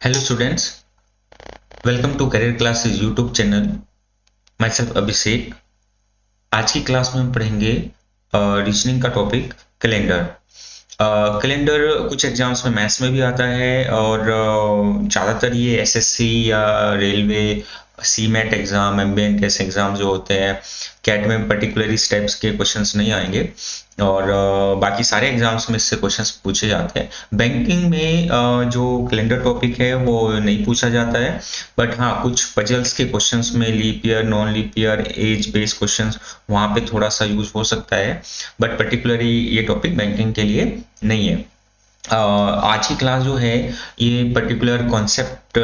Hello students, welcome to career classes YouTube channel. माई सेल्फ अभिषेक। आज की क्लास में हम पढ़ेंगे रीजनिंग का टॉपिक कैलेंडर। कैलेंडर कुछ एग्जाम्स में मैथ्स में भी आता है और ज़्यादातर ये एसएससी या रेलवे सीमेट एग्ज़ाम, एमबीएनकेएस एग्ज़ाम जो होते हैं, कैट में पर्टिकुलर इस टाइप्स के क्वेश्चंस नहीं आएंगे और बाकी सारे एग्जाम्स में इससे क्वेश्चंस पूछे जाते हैं। बैंकिंग में जो कैलेंडर टॉपिक है वो नहीं पूछा जाता है, बट हाँ कुछ पजल्स के क्वेश्चंस में leap year, non leap year, age based questions वहाँ पे थोड़ा सा यूज हो सकता है, बट पर्टिकुलरली ये टॉपिक बैंकिंग के लिए नहीं है। आज की क्लास जो है ये पर्टिकुलर कॉन्सेप्ट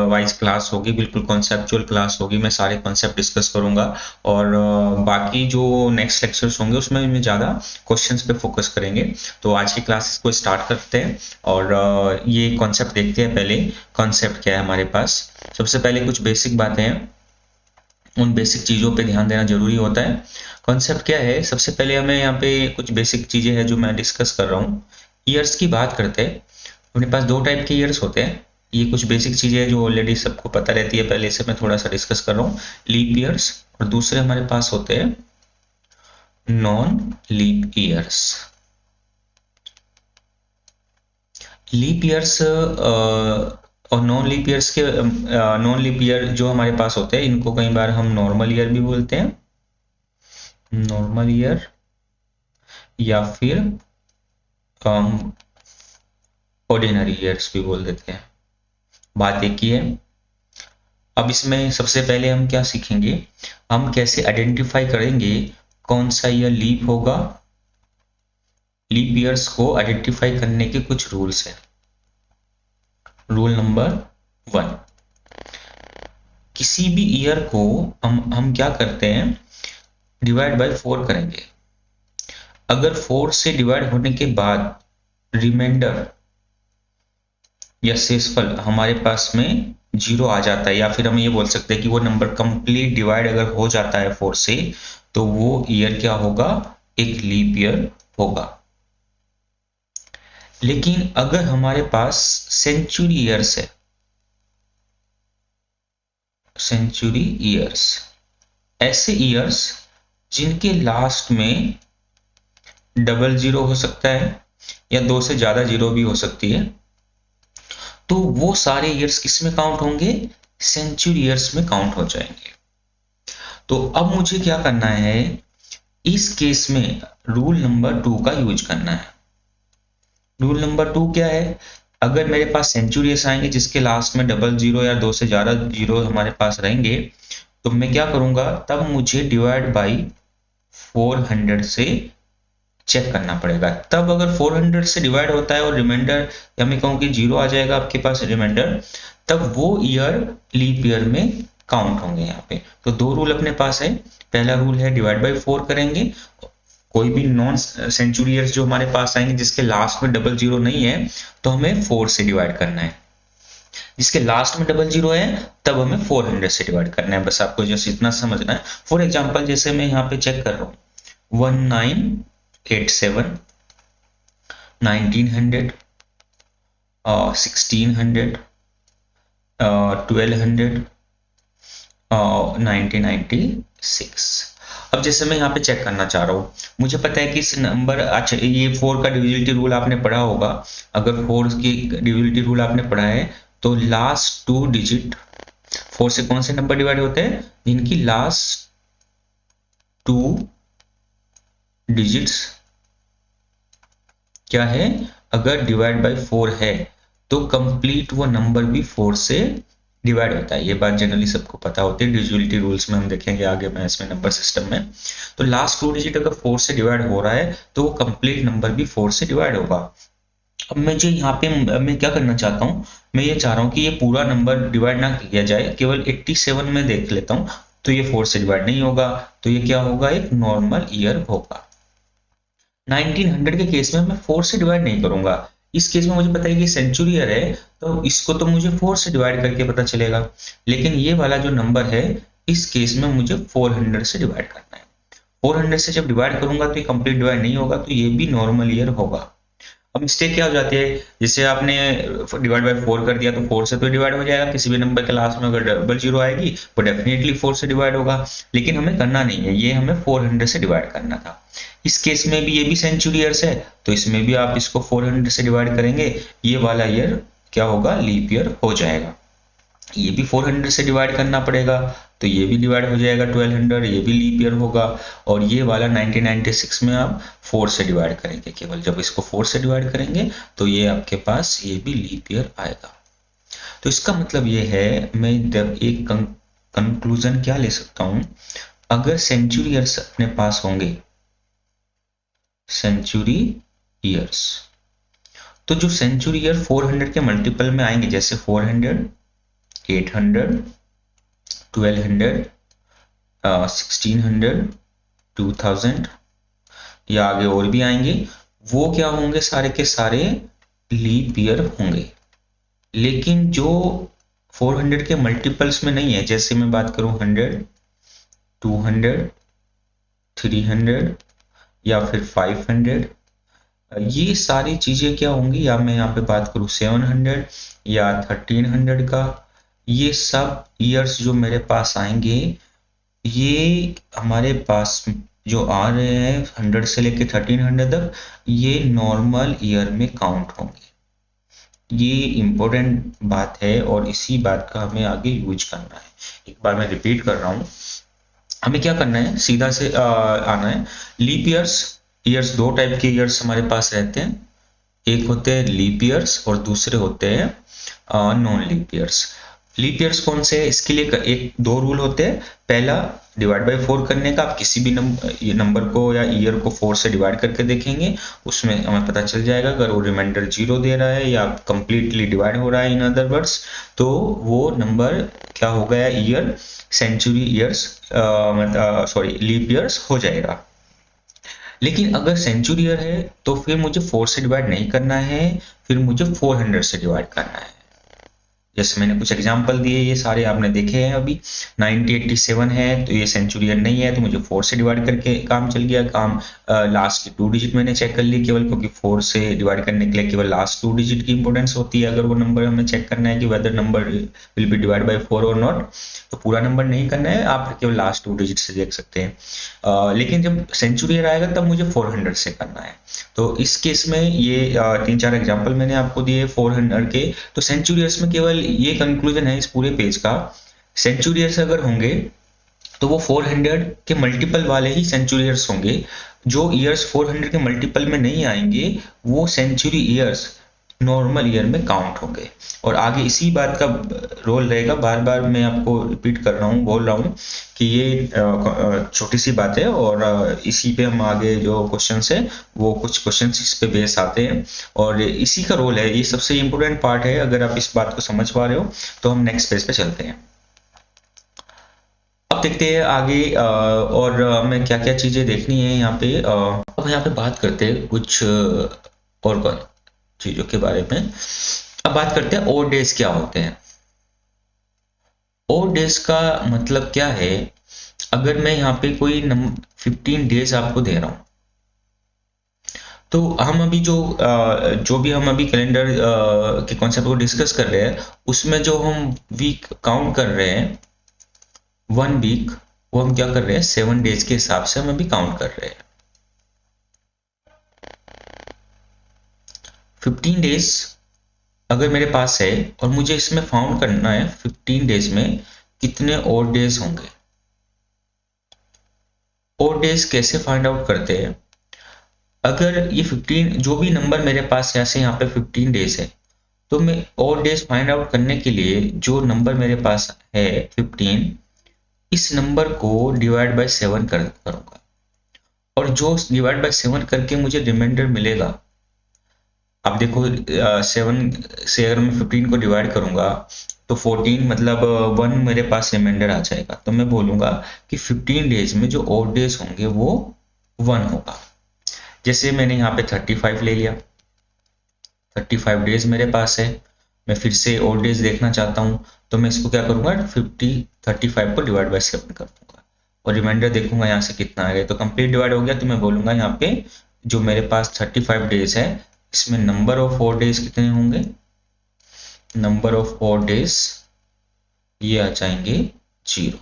वाइज क्लास होगी, बिल्कुल कॉन्सेप्चुअल क्लास होगी। मैं सारे कॉन्सेप्ट डिस्कस करूंगा और बाकी जो नेक्स्ट लेक्चर्स होंगे उसमें मैं ज़्यादा क्वेश्चंस पे फोकस करेंगे। तो आज की क्लास को स्टार्ट करते हैं और ये कॉन्सेप्ट देखते हैं। पहले कॉन्सेप्ट क्या है हमारे पास। सबसे पहले कुछ बेसिक बातें हैं, उन बेसिक चीज़ों पे ध्यान देना जरूरी होता है। कॉन्सेप्ट क्या है, सबसे पहले हमें यहाँ पे कुछ बेसिक चीज़ें हैं जो मैं डिस्कस कर रहा हूँ। ईयर्स की बात करते हैं। अपने पास दो टाइप के ईयर्स होते हैं। ये कुछ बेसिक चीज़ें हैं जो ऑलरेडी सबको पता रहती है, पहले से मैं थोड़ा सा डिस्कस कर रहा हूँ। लीप ईयर्स और दूसरे हमारे पास होते हैं non leap years. Leap years और नॉन लीप ईयर्स के नॉन लीप ईयर जो हमारे पास होते हैं इनको कई बार हम नॉर्मल ईयर भी बोलते हैं, नॉर्मल ईयर, या फिर ऑर्डिनरी ईयर्स भी बोल देते हैं। बात एक ही है। अब इसमें सबसे पहले हम क्या सीखेंगे, हम कैसे आइडेंटिफाई करेंगे कौन सा ईयर लीप होगा। लीप ईयर्स को आइडेंटिफाई करने के कुछ रूल्स हैं। रूल नंबर 1, किसी भी ईयर को हम क्या करते हैं, डिवाइड बाय 4 करेंगे। अगर 4 से डिवाइड होने के बाद रिमाइंडर या शेषफल हमारे पास में 0 आ जाता है, या फिर हम ये बोल सकते हैं कि वो नंबर कंप्लीट डिवाइड अगर हो जाता है 4 से, तो वो ईयर क्या होगा, एक लीप ईयर होगा। लेकिन अगर हमारे पास सेंचुरी ईयर्स है, सेंचुरी ईयर्स, ऐसे ईयर्स जिनके लास्ट में डबल 0 हो सकता है या 2 से ज्यादा 0 भी हो सकती है, तो वो सारे ईयर्स किस में काउंट होंगे, सेंचुरी ईयर्स में काउंट हो जाएंगे। तो अब मुझे क्या करना है, इस केस में रूल नंबर 2 का यूज करना है। रूल नंबर 2 क्या है, अगर मेरे पास सेंचुरी ईयर्स आएंगे जिसके लास्ट में डबल 0 या 2 से ज्यादा 0 हमारे पास रहेंगे, तो मैं क्या करूंगा, तब मुझे डिवाइड बाई 400 से चेक करना पड़ेगा। तब अगर 400 से डिवाइड होता है और रिमाइंडर, या मैं कहूँ कि 0 आ जाएगा आपके पास रिमाइंडर, तब वो ईयर लीप ईयर में काउंट होंगे। यहाँ पे तो दो रूल अपने पास है। पहला रूल है डिवाइड बाई 4 करेंगे। कोई भी नॉन सेंचुरी ईयर्स जो हमारे पास आएंगे जिसके लास्ट में डबल 0 नहीं है, तो हमें 4 से डिवाइड करना है। जिसके लास्ट में डबल 0 है तब हमें 400 से डिवाइड करना है। बस आपको जैसे इतना समझना है। फॉर एग्जाम्पल जैसे मैं यहाँ पे चेक कर रहा हूँ, 1987, 1900, 1600, 1200, 1996। अब जैसे मैं यहाँ पे चेक करना चाह रहा हूँ, मुझे पता है कि इस नंबर, अच्छा ये 4 का डिविजिबिलिटी रूल आपने पढ़ा होगा। अगर 4 की डिविजिबिलिटी रूल आपने पढ़ा है तो लास्ट 2 डिजिट 4 से कौन से नंबर डिवाइड होते हैं, जिनकी लास्ट 2 डिजिट्स क्या है, अगर डिवाइड बाय 4 है तो कंप्लीट वो नंबर भी 4 से डिवाइड होता है। ये बात जनरली सबको पता होती है, डिविजिबिलिटी रूल्स में हम देखेंगे आगे मैं इसमें नंबर सिस्टम में। तो लास्ट 2 डिजिट अगर 4 से डिवाइड हो रहा है तो वो कंप्लीट नंबर भी 4 से डिवाइड होगा। अब मुझे यहाँ पे मैं क्या करना चाहता हूँ, मैं ये चाह रहा हूँ कि ये पूरा नंबर डिवाइड ना किया जाए, केवल 87 में देख लेता हूँ, तो ये 4 से डिवाइड नहीं होगा, तो ये क्या होगा, एक नॉर्मल ईयर होगा। 1900 के केस में मैं 4 से डिवाइड नहीं करूंगा। इस केस में मुझे पता है कि सेंचुरी ईयर है, तो इसको तो मुझे 4 से डिवाइड करके पता चलेगा। लेकिन ये वाला जो नंबर है, इस केस में मुझे 400 से डिवाइड करना है। 400 से जब डिवाइड करूंगा तो ये कंप्लीट डिवाइड नहीं होगा, तो ये भी नॉर्मल ईयर होगा। अब मिस्टेक क्या हो जाती है, जैसे आपने डिवाइड बाय 4 कर दिया तो 4 से तो डिवाइड हो जाएगा, किसी भी नंबर के लास्ट में अगर डबल जीरो आएगी वो डेफिनेटली 4 से डिवाइड होगा, लेकिन हमें करना नहीं है, ये हमें 400 से डिवाइड करना था। इस केस में भी ये भी सेंचुरी ईयर्स है, तो इसमें भी आप इसको 400 से डिवाइड करेंगे, ये वाला ईयर क्या होगा, लीप ईयर हो जाएगा। ये भी 400 से डिवाइड करना पड़ेगा, तो ये भी डिवाइड हो जाएगा 1200, ये भी लीप ईयर होगा। और ये वाला 1996 में आप 4 से डिवाइड करेंगे, केवल जब इसको 4 से डिवाइड करेंगे तो ये आपके पास ये भी लीप ईयर आएगा। तो इसका मतलब ये है, मैं एक कंक्लूजन क्या ले सकता हूं, अगर सेंचुरी ईयर्स अपने पास होंगे, सेंचुरी ईयर्स, तो जो सेंचुरी ईयर 400 के मल्टीपल में आएंगे, जैसे 400, 800, 1200, 1600, 2000 या आगे और भी आएंगे, वो क्या होंगे, सारे के सारे लीप ईयर होंगे। लेकिन जो 400 के मल्टीपल्स में नहीं है, जैसे मैं बात करूं 100, 200, 300 या फिर 500, ये सारी चीजें क्या होंगी, या मैं यहाँ पे बात करूं 700 या 1300 का, ये सब ईयर्स जो मेरे पास आएंगे, ये हमारे पास जो आ रहे हैं 100 से लेके 1300 तक, ये नॉर्मल ईयर में काउंट होंगे। ये इंपॉर्टेंट बात है और इसी बात का हमें आगे यूज करना है। एक बार मैं रिपीट कर रहा हूं, हमें क्या करना है, सीधा से आना है। लीप ईयर्स दो टाइप के ईयर्स हमारे पास रहते हैं, एक होते हैं लीप ईयर्स और दूसरे होते हैं non leap years. Leap years कौन से हैं, इसके लिए एक दो रूल होते हैं। पहला, डिवाइड बाय 4 करने का, आप किसी भी नंबर को या ईयर को 4 से डिवाइड करके देखेंगे, उसमें हमें पता चल जाएगा अगर वो रिमाइंडर 0 दे रहा है या कंप्लीटली डिवाइड हो रहा है, इन अदर वर्ड्स, तो वो नंबर क्या हो गया, year century years sorry leap years हो जाएगा। लेकिन अगर सेंचुरी ईयर है तो फिर मुझे 4 से डिवाइड नहीं करना है, फिर मुझे 400 से डिवाइड करना है। जैसे मैंने कुछ एग्जांपल दिए, ये सारे आपने देखे हैं अभी। 1987 है तो ये सेंचुरी ईयर नहीं है, तो मुझे 4 से डिवाइड करके काम चल गया, काम लास्ट की 2 डिजिट मैंने चेक कर ली केवल, क्योंकि 4 से डिवाइड करने के लिए केवल लास्ट 2 डिजिट की इंपॉर्टेंस होती है। अगर वो नंबर हमें चेक करना है कि whether number will be divide by 4 और नॉट, तो पूरा नंबर नहीं करना है, आप केवल लास्ट 2 डिजिट से देख सकते हैं। लेकिन जब सेंचुरी ईयर आएगा तब मुझे 400 से करना है। तो इस केस में ये 3-4 एग्जांपल मैंने आपको दिए 400 के। तो सेंचुरी ईयर्स में केवल ये कंक्लूजन है इस पूरे पेज का, सेंचुरी ईयर्स अगर होंगे तो वो 400 के मल्टीपल वाले ही सेंचुरी ईयर्स होंगे। जो ईयर्स 400 के मल्टीपल में नहीं आएंगे वो सेंचुरी ईयर्स नॉर्मल ईयर में काउंट होंगे। और आगे इसी बात का रोल रहेगा, बार बार मैं आपको रिपीट कर रहा हूँ, बोल रहा हूँ कि ये छोटी सी बात है, और इसी पे हम आगे जो क्वेश्चंस है वो कुछ क्वेश्चंस इस पे बेस आते हैं, और इसी का रोल है, ये सबसे इम्पोर्टेंट पार्ट है। अगर आप इस बात को समझ पा रहे हो तो हम नेक्स्ट पेज पे चलते हैं। अब देखते हैं आगे और हमें क्या क्या चीजें देखनी है यहाँ पे। अब यहाँ पे बात करते हैं कुछ और चीजों के बारे में। अब बात करते हैं ओड डेज क्या होते हैं। ओड डेज का मतलब क्या है, अगर मैं यहाँ पे कोई 15 डेज आपको दे रहा हूं, तो हम अभी जो भी हम अभी कैलेंडर के कॉन्सेप्ट को डिस्कस कर रहे हैं, उसमें जो हम वीक काउंट कर रहे हैं, 1 वीक, वो हम क्या कर रहे हैं, 7 डेज के हिसाब से हम अभी काउंट कर रहे हैं। 15 डेज अगर मेरे पास है और मुझे इसमें फाउंड करना है 15 डेज में कितने ओड डेज होंगे। ओड डेज कैसे फाइंड आउट करते हैं, अगर ये 15 जो भी नंबर मेरे पास ऐसे यहाँ पे 15 डेज है, तो मैं ओड डेज फाइंड आउट करने के लिए जो नंबर मेरे पास है 15, इस नंबर को डिवाइड बाय 7 करूंगा, और जो डिवाइड बाय 7 करके मुझे रिमाइंडर मिलेगा, अब देखो 7 से अगर मैं 15 को डिवाइड करूंगा तो 14 मतलब 1 मेरे पास रिमाइंडर आ जाएगा, तो मैं बोलूंगा कि 15 डेज में जो ओड डेज होंगे वो 1 होगा। जैसे मैंने यहाँ पे 35 ले लिया, 35 डेज मेरे पास है, मैं फिर से ओड डेज देखना चाहता हूँ, तो मैं इसको क्या करूंगा, 35 को डिवाइड बाय 7 कर दूंगा और रिमाइंडर देखूंगा यहाँ से कितना आ गया, तो कंप्लीट डिवाइड हो गया, तो मैं बोलूंगा यहाँ पे जो मेरे पास 35 डेज है इसमें नंबर ऑफ ओड डेज कितने होंगे, नंबर ऑफ ओड डेज ये आ जाएंगे 0।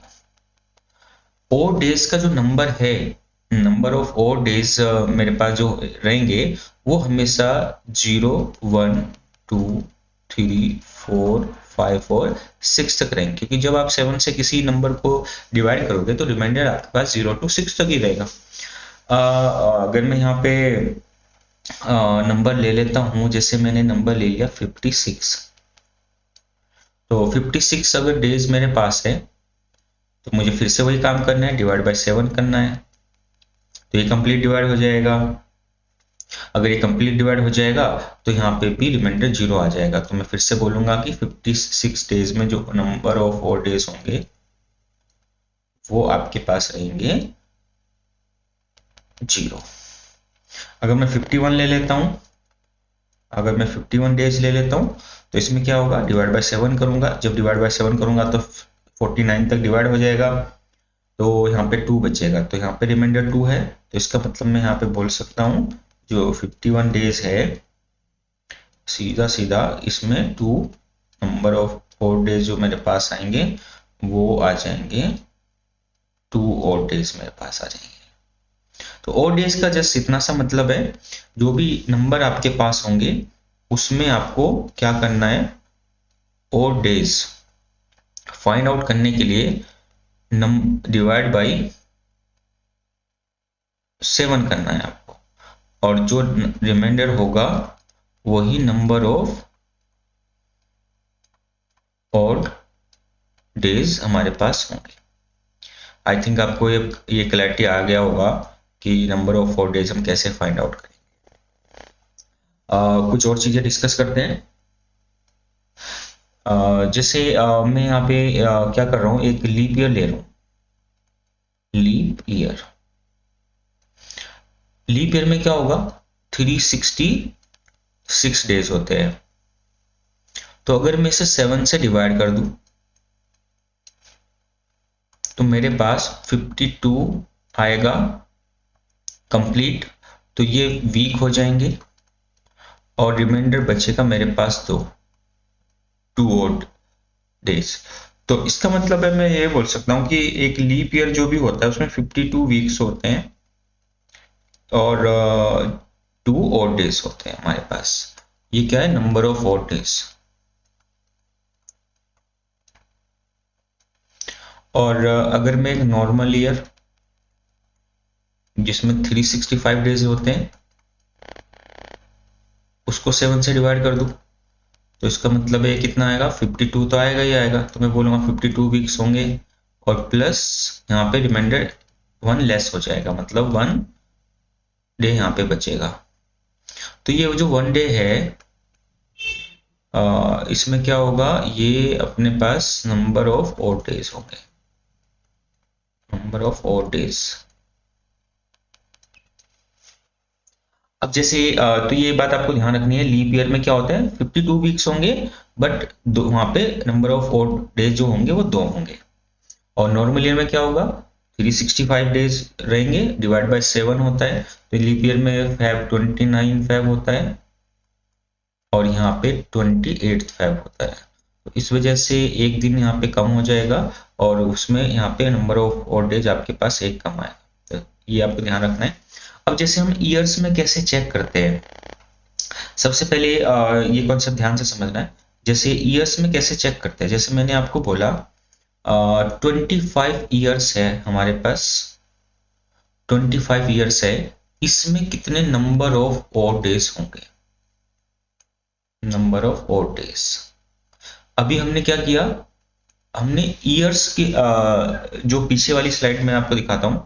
ओड डेज का जो नंबर है, नंबर ऑफ ओड डेज मेरे पास जो रहेंगे वो हमेशा 0, 1, 2, 3, 4, 5 और 6 तक रहेंगे, क्योंकि जब आप 7 से किसी नंबर को डिवाइड करोगे तो रिमाइंडर आपके पास 0 to 6 तक ही रहेगा। अगर मैं यहाँ पे नंबर ले लेता हूँ, जैसे मैंने नंबर ले लिया 56, तो 56 अगर डेज मेरे पास है तो मुझे फिर से वही काम करना है, डिवाइड बाय 7 करना है, तो ये कंप्लीट डिवाइड हो जाएगा। अगर ये कंप्लीट डिवाइड हो जाएगा तो यहाँ पे भी रिमाइंडर 0 आ जाएगा। तो मैं फिर से बोलूंगा कि 56 डेज में जो नंबर ऑफ ओड डेज होंगे वो आपके पास रहेंगे 0। अगर मैं 51 ले लेता हूं, अगर मैं 51 डेज ले लेता हूं तो इसमें क्या होगा, डिवाइड बाय 7 करूंगा, जब डिवाइड बाय 7 करूंगा तो 49 तक डिवाइड हो जाएगा, तो यहाँ पे 2 बचेगा, तो यहाँ पे रिमाइंडर 2 है। तो इसका मतलब मैं यहाँ पे बोल सकता हूँ जो 51 डेज है सीधा सीधा इसमें 2 नंबर ऑफ ओड डेज जो मेरे पास आएंगे वो आ जाएंगे 2 ओड डेज मेरे पास आ जाएंगे। तो ओड डेज का जस्ट इतना सा मतलब है, जो भी नंबर आपके पास होंगे उसमें आपको क्या करना है, ओड डेज फाइंड आउट करने के लिए डिवाइड बाई 7 करना है आपको, और जो रिमाइंडर होगा वही नंबर ऑफ ओड डेज हमारे पास होंगे। आई थिंक आपको ये क्लैरिटी आ गया होगा कि नंबर ऑफ ओड डेज हम कैसे फाइंड आउट करेंगे। कुछ और चीजें डिस्कस करते हैं। जैसे मैं यहाँ पे क्या कर रहा हूँ, एक लीप ईयर ले रहा हूँ, लीप ईयर। लीप ईयर में क्या होगा, 366 डेज होते हैं। तो अगर मैं इसे 7 से डिवाइड कर दूं तो मेरे पास 52 आएगा कंप्लीट, तो ये वीक हो जाएंगे और रिमाइंडर बचेगा मेरे पास 2 ओड डेज। तो इसका मतलब है मैं ये बोल सकता हूँ कि एक लीप ईयर जो भी होता है उसमें 52 वीक्स होते हैं और 2 ओड डेज होते हैं हमारे पास। ये क्या है, नंबर ऑफ ओड डेज। और अगर मैं एक नॉर्मल ईयर जिसमें 365 डेज होते हैं उसको 7 से डिवाइड कर दूं तो इसका मतलब है कितना आएगा, 52 तो आएगा ही आएगा। तो मैं बोलूंगा 52 वीक्स होंगे और प्लस यहाँ पे रिमाइंडर 1 लेस हो जाएगा, मतलब 1 डे यहाँ पे बचेगा। तो ये जो 1 डे है इसमें क्या होगा, ये अपने पास नंबर ऑफ ओड डेज होंगे, नंबर ऑफ ओड डेज। अब जैसे तो ये बात आपको ध्यान रखनी है, लीप ईयर में क्या होता है 52 वीक्स होंगे बट वहां पे नंबर ऑफ ओड डेज जो होंगे वो 2 होंगे। और नॉर्मल ईयर में क्या होगा, 365 डेज रहेंगे, डिवाइड बाय 7 होता है, तो लीप ईयर में फेब 29 फेब होता है और यहाँ पे 28 फेब होता है। तो इस वजह से एक दिन यहाँ पे कम हो जाएगा और उसमें यहाँ पे नंबर ऑफ ओड डेज आपके पास एक कम आएगा, तो ये आपको ध्यान रखना है। अब जैसे हम ईयर्स में कैसे चेक करते हैं, सबसे पहले ये कॉन्सेप्ट ध्यान से समझना है। जैसे ईयर्स में कैसे चेक करते हैं, जैसे मैंने आपको बोला 25 ईयर्स है हमारे पास, 25 ईयर्स है, इसमें कितने नंबर ऑफ ओड डेज होंगे, नंबर ऑफ ओड डेज। अभी हमने क्या किया, हमने ईयर्स की जो पीछे वाली स्लाइड में आपको दिखाता हूं,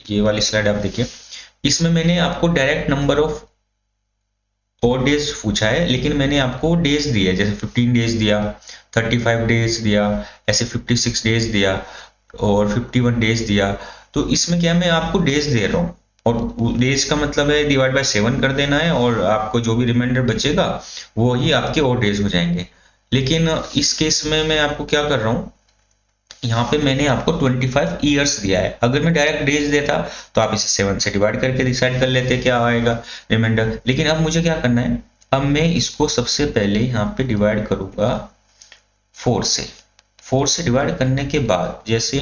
ये वाली स्लाइड आप देखिए, इसमें मैंने आपको direct number of odd days पूछा है, लेकिन मैंने आपको डेज दिया, जैसे 15 डेज दिया, 35 डेज दिया, ऐसे 56 डेज दिया और 51 डेज दिया। तो इसमें क्या मैं आपको डेज दे रहा हूँ और डेज का मतलब है डिवाइड बाय 7 कर देना है और आपको जो भी रिमाइंडर बचेगा वो ही आपके ओड डेज हो जाएंगे। लेकिन इस केस में मैं आपको क्या कर रहा हूँ, यहाँ पे मैंने आपको 25 ईयर्स दिया है। अगर मैं डायरेक्ट डेज देता तो आप इसे 7 से डिवाइड करके डिसाइड कर लेते क्या आएगा रिमाइंडर। लेकिन अब मुझे क्या करना है, अब मैं इसको सबसे पहले यहाँ पे डिवाइड करूंगा 4 से। 4 से डिवाइड करने के बाद जैसे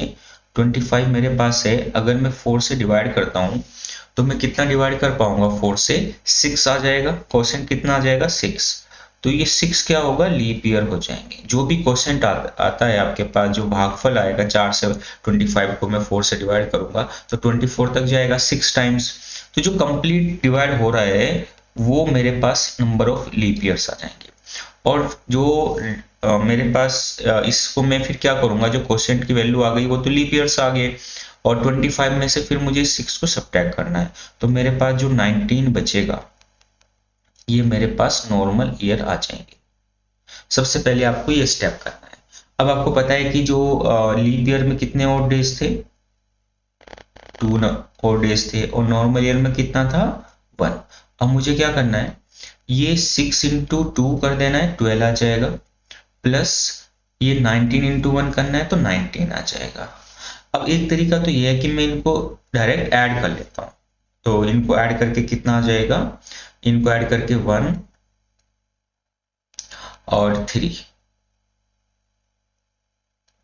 25 मेरे पास है, अगर मैं 4 से डिवाइड करता हूँ तो मैं कितना डिवाइड कर पाऊंगा 4 से, 6 आ जाएगा। क्वोशिएंट कितना आ जाएगा 6। तो ये 6 क्या होगा, लीप ईयर हो जाएंगे। जो भी क्वोशिएंट आता है आपके पास, जो भागफल आएगा 4 से 25 को मैं 4 से डिवाइड करूंगा तो 24 तक जाएगा 6 टाइम्स। तो जो कंप्लीट डिवाइड हो रहा है वो मेरे पास नंबर ऑफ लीप ईयर्स आ जाएंगे। और जो मेरे पास इसको मैं फिर क्या करूंगा, जो क्वोशिएंट की वैल्यू आ गई वो तो लीप ईयर्स आ गए, और 25 में से फिर मुझे 6 को सब्ट्रैक्ट करना है। तो मेरे पास जो 19 बचेगा ये मेरे पास नॉर्मल ईयर आ जाएंगे। सबसे पहले आपको ये स्टेप करना है। अब आपको पता है कि जो लीप ईयर में कितने और डेज थे, 2 और डेज थे, और नॉर्मल ईयर में कितना था 1। अब मुझे क्या करना है, ये 6 इंटू 2 कर देना है, 12 आ जाएगा, प्लस ये 19 इंटू 1 करना है तो 19 आ जाएगा। अब एक तरीका तो ये है कि मैं इनको डायरेक्ट ऐड कर लेता हूं। तो इनको ऐड करके कितना आ जाएगा, इनको ऐड करके 1 और 3,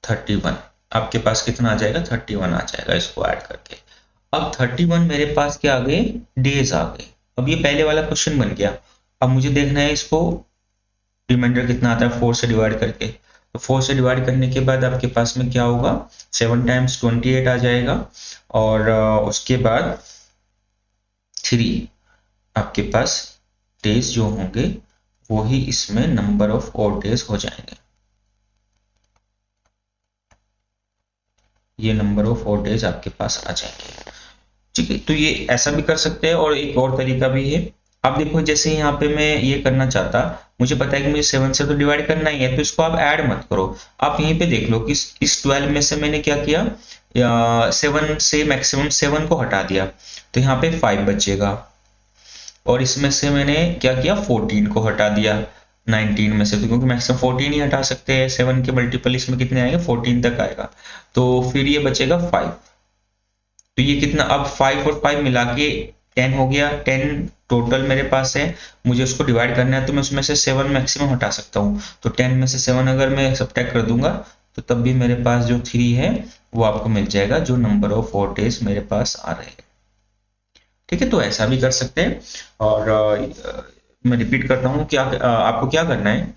31 आपके पास कितना आ जाएगा, 31 आ जाएगा इसको ऐड करके। अब 31 मेरे पास क्या आ गए, डेज आ गए। अब ये पहले वाला क्वेश्चन बन गया। अब मुझे देखना है इसको रिमाइंडर कितना आता है 4 से डिवाइड करके। तो 4 से डिवाइड करने के बाद आपके पास में क्या होगा, 7 टाइम्स 28 आ जाएगा, और उसके बाद 3 आपके पास डेज जो होंगे वो ही इसमें नंबर ऑफ और डेज हो जाएंगे। ये नंबर ऑफ और डेज आपके पास आ जाएंगे। ठीक है, तो ये ऐसा भी कर सकते हैं, और एक और तरीका भी है। अब देखो जैसे यहाँ पे मैं ये करना चाहता, मुझे पता है कि मुझे 7 से तो डिवाइड करना ही है, तो इसको आप ऐड मत करो। आप यहीं पे देख लो कि इस 12 में से मैंने क्या किया, 7 से मैक्सिमम 7 को हटा दिया, तो यहाँ पे 5 बचेगा। और इसमें से मैंने क्या किया, 14 को हटा दिया 19 में से, तो क्योंकि मैक्सिमम 14 ही हटा सकते हैं, 7 के मल्टीपल इसमें कितने आएंगे, 14 तक आएगा। तो फिर ये बचेगा 5। तो ये कितना, अब 5 और 5 मिला के 10 हो गया। 10 टोटल मेरे पास है, मुझे उसको डिवाइड करना है, तो मैं उसमें से 7 मैक्सिमम हटा सकता हूँ। तो 10 में से 7 अगर मैं सब्ट्रैक्ट कर दूंगा तो तब भी मेरे पास जो 3 है वो आपको मिल जाएगा, जो नंबर ऑफ 4 डेज मेरे पास आ रहे हैं। ठीक है, तो ऐसा भी कर सकते हैं। और मैं रिपीट करता हूँ कि आपको क्या करना है,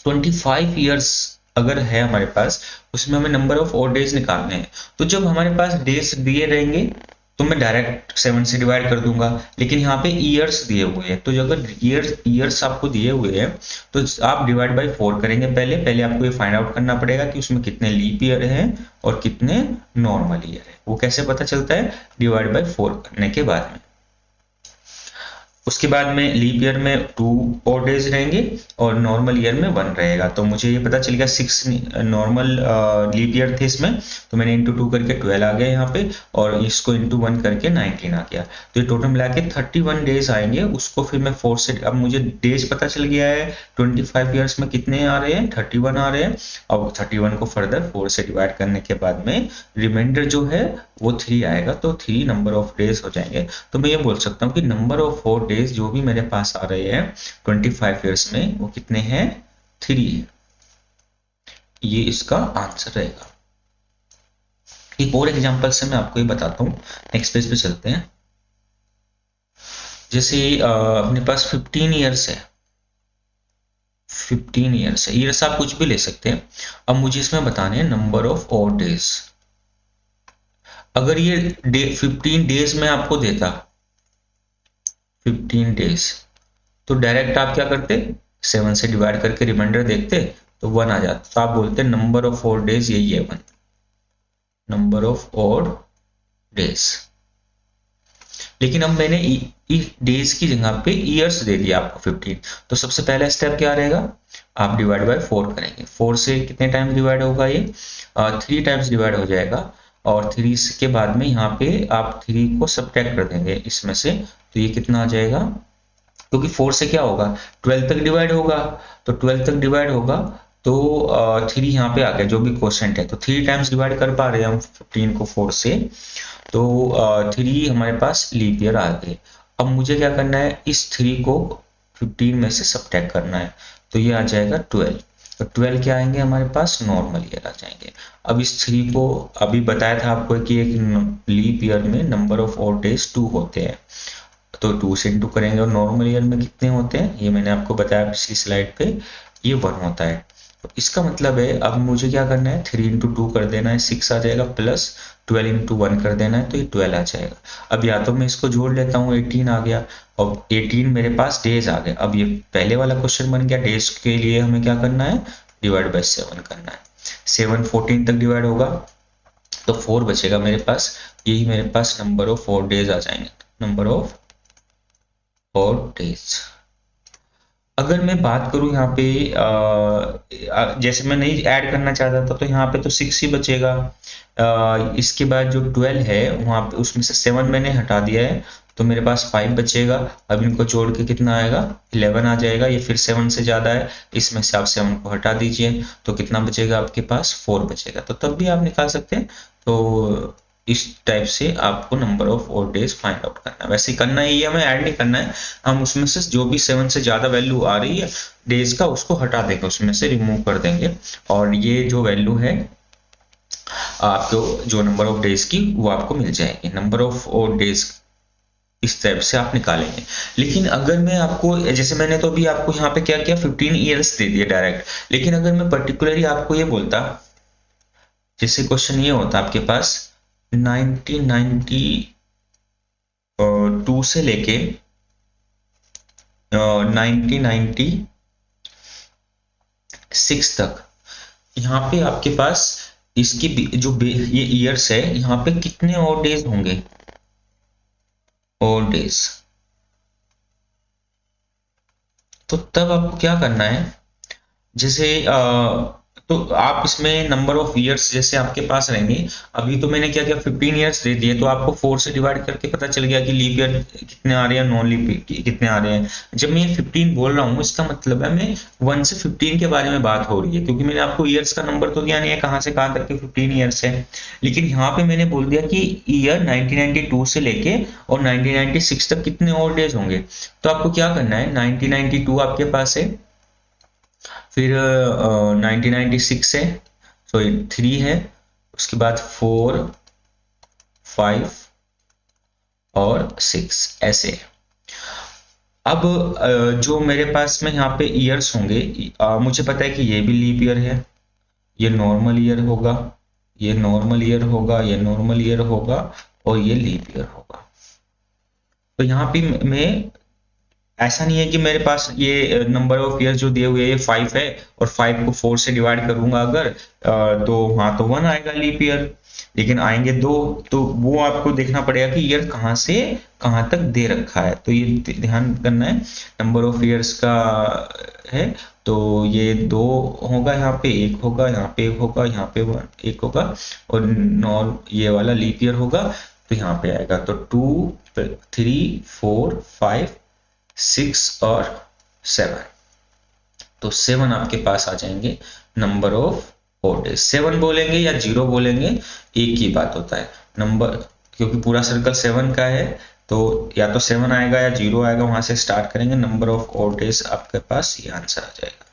25 ईयर्स अगर है हमारे पास, उसमें हमें नंबर ऑफ और डेज निकालने हैं। तो जब हमारे पास डेज दिए रहेंगे तो मैं डायरेक्ट 7 से डिवाइड कर दूंगा, लेकिन यहाँ पे ईयर्स दिए हुए हैं, तो अगर ईयर्स आपको दिए हुए हैं तो आप डिवाइड बाय 4 करेंगे। पहले आपको ये फाइंड आउट करना पड़ेगा कि उसमें कितने लीप ईयर हैं और कितने नॉर्मल ईयर है। वो कैसे पता चलता है, डिवाइड बाय 4 करने के बाद में। उसके बाद में लीप ईयर में 2 और डेज रहेंगे और नॉर्मल ईयर में 1 रहेगा। तो मुझे ये पता चल गया 6 नॉर्मल लीप ईयर थे इसमें, तो मैंने इंटू 2 करके 12 आ गया यहाँ पे, और इसको इंटू 1 करके 19 आ गया। तो ये टोटल मिला के 31 डेज आएंगे। उसको फिर मैं 4 से, अब मुझे डेज पता चल गया है 25 ईयर्स में कितने आ रहे हैं, 31 आ रहे हैं। अब 31 को फर्दर 4 से डिवाइड करने के बाद में रिमाइंडर जो है वो 3 आएगा, तो 3 नंबर ऑफ डेज हो जाएंगे। तो मैं ये बोल सकता हूँ कि नंबर ऑफ 4 डेज जो भी मेरे पास आ रहे हैं 25 ईयर्स में, वो कितने हैं, 3 है। ये इसका आंसर रहेगा। एक और एग्जांपल से मैं आपको ये बताता हूँ। नेक्स्ट पेज पे चलते हैं। जैसे अपने पास 15 ईयर्स है, 15 ईयर्स है, ईयर्स आप कुछ भी ले सकते हैं। अब मुझे इसमें बताने हैं नंबर ऑफ और डेज। अगर ये 15 डेज में आपको देता 15 डेज, तो डायरेक्ट आप क्या करते, 7 से डिवाइड करके रिमाइंडर देखते तो 1 आ जाता। तो आप बोलते नंबर ऑफ 4 डेज यही है 1, नंबर ऑफ और डेज। लेकिन अब मैंने डेज की जगह पे ईयर्स दे दिया आपको 15, तो सबसे पहला स्टेप क्या रहेगा, आप डिवाइड बाय 4 करेंगे। 4 से कितने टाइम्स डिवाइड होगा, ये 3 टाइम्स डिवाइड हो जाएगा। और 3 के बाद में यहाँ पे आप 3 को सब्ट्रैक्ट कर देंगे इसमें से, तो ये कितना आ जाएगा, क्योंकि 4 से क्या होगा 12 तक डिवाइड होगा, तो 12 तक डिवाइड होगा तो 3 यहाँ पे आ गया जो भी क्वेश्चन है, तो 3 टाइम्स डिवाइड कर पा रहे हैं हम 15 को 4 से, तो 3 हमारे पास लीप ईयर आ गए। अब मुझे क्या करना है, इस 3 को 15 में से सब्ट्रैक्ट करना है, तो ये आ जाएगा 12। तो 12 क्या आएंगे हमारे पास, नॉर्मल ईयर आ जाएंगे। अब इस 3 को अभी बताया था आपको कि एक लीप ईयर में नंबर ऑफ और डेज 2 होते हैं, तो 2 से इंटू करेंगे। और नॉर्मल ईयर में कितने होते हैं, ये मैंने आपको बताया पिछली स्लाइड पे, ये 1 होता है। तो इसका मतलब है अब मुझे क्या करना है, 3 इंटू 2 कर देना है, 6 आ जाएगा, प्लस 12 इंटू 1 कर देना है, तो ये 12 आ जाएगा। अब या तो मैं इसको जोड़ लेता हूँ, 18 आ गया, और 18 मेरे पास डेज आ गए। अब ये पहले वाला क्वेश्चन बन गया, डेज के लिए हमें क्या करना है, डिवाइड बाई 7 करना है। 7 14 तक डिवाइड होगा तो 4 बचेगा मेरे पास, यही मेरे पास नंबर ऑफ 4 डेज आ जाएंगे, नंबर ऑफ 4 डेज। अगर मैं बात करूं यहाँ पे जैसे मैं नहीं ऐड करना चाहता था, तो यहाँ पे तो 6 ही बचेगा। इसके बाद जो 12 है वहाँ पे उसमें से 7 मैंने हटा दिया है, तो मेरे पास 5 बचेगा। अब इनको जोड़ के कितना आएगा, 11 आ जाएगा। ये फिर 7 से ज़्यादा है, इसमें से आप 7 को हटा दीजिए, तो कितना बचेगा आपके पास, 4 बचेगा। तो तब भी आप निकाल सकते हैं। तो इस टाइप से आपको नंबर ऑफ और डेज फाइंड आउट करना है। वैसे करना ही है, हमें ऐड नहीं करना है, हम उसमें से जो भी 7 से ज़्यादा वैल्यू आ रही है डेज का, उसको हटा देंगे, उसमें से रिमूव कर देंगे, और ये जो वैल्यू है आपको, जो नंबर ऑफ डेज की, वो आपको मिल जाएगी। नंबर ऑफ और डेज इस टाइप से आप निकालेंगे। लेकिन अगर मैं आपको, जैसे मैंने तो अभी आपको यहाँ पे क्या किया, 15 ईयर्स दे दिए डायरेक्ट, लेकिन अगर मैं पर्टिकुलरली आपको ये बोलता, जैसे क्वेश्चन ये होता आपके पास 1992 से लेके 1996 तक, यहाँ पे आपके पास इसकी जो ये ईयर्स है, यहाँ पे कितने और डेज होंगे, और डेज। तो तब आपको क्या करना है, जैसे तो आप इसमें नंबर ऑफ ईयर्स जैसे आपके पास रहेंगे, अभी तो मैंने क्या किया, 15 ईयर्स दे दिए, तो आपको 4 से डिवाइड करके पता चल गया कि लीप ईयर कितने आ रहे हैं, नॉन लीप कितने आ रहे हैं। जब मैं 15 बोल रहा हूँ, इसका मतलब है मैं 1 से 15 के बारे में बात हो रही है, क्योंकि मैंने आपको ईयर्स का नंबर तो दिया नहीं है कहाँ से कहाँ तक के 15 ईयर्स है। लेकिन यहाँ पे मैंने बोल दिया कि ईयर 1992 से लेके और 1996 तक कितने और डेज होंगे। तो आपको क्या करना है, 1992 आपके पास है, फिर 1996 है, सॉरी 3 है, उसके बाद 4 5 और 6 ऐसे। अब जो मेरे पास में यहाँ पे ईयर्स होंगे, मुझे पता है कि ये भी लीप ईयर है, ये नॉर्मल ईयर होगा, ये नॉर्मल ईयर होगा, ये नॉर्मल ईयर होगा, और ये लीप ईयर होगा। तो यहाँ पे मैं, ऐसा नहीं है कि मेरे पास ये नंबर ऑफ ईयर जो दिए हुए ये 5 है, और 5 को 4 से डिवाइड करूंगा अगर, तो हाँ तो 1 आएगा लीप ईयर, लेकिन आएंगे 2, तो वो आपको देखना पड़ेगा कि ईयर कहाँ से कहाँ तक दे रखा है। तो ये ध्यान करना है, नंबर ऑफ ईयर्स का है, तो ये 2 होगा, यहाँ पे 1 होगा, यहाँ पे 1 होगा, यहाँ पे 1 होगा, और नॉन ये वाला लीप ईयर होगा, तो यहाँ पे आएगा। तो 2 3 4 5 6 और 7, तो 7 आपके पास आ जाएंगे नंबर ऑफ और डेज। 7 बोलेंगे या 0 बोलेंगे, एक ही बात होता है नंबर, क्योंकि पूरा सर्कल 7 का है, तो या तो 7 आएगा या 0 आएगा, वहां से स्टार्ट करेंगे, नंबर ऑफ और डेज आपके पास ये आंसर आ जाएगा।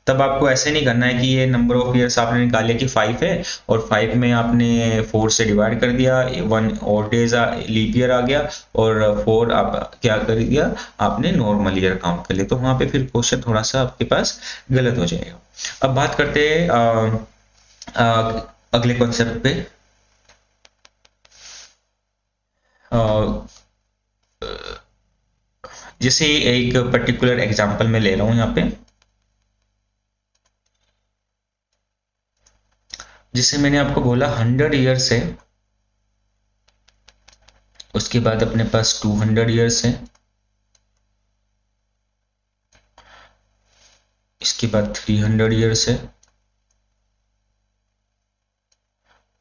तब आपको ऐसे नहीं करना है कि ये नंबर ऑफ ईयर्स आपने निकाले कि 5 है, और 5 में आपने 4 से डिवाइड कर दिया, 1 और डेज लीप ईयर आ गया, और 4 आप क्या कर दिया, आपने नॉर्मल ईयर काउंट कर लिया, तो वहां पे फिर क्वेश्चन थोड़ा सा आपके पास गलत हो जाएगा। अब बात करते हैं अगले कॉन्सेप्ट पे। जैसे एक पर्टिकुलर एग्जांपल मैं ले रहा हूं यहाँ पे, जिसे मैंने आपको बोला 100 ईयर्स है, उसके बाद अपने पास 200 ईयर्स है, इसके बाद 300 ईयर्स है,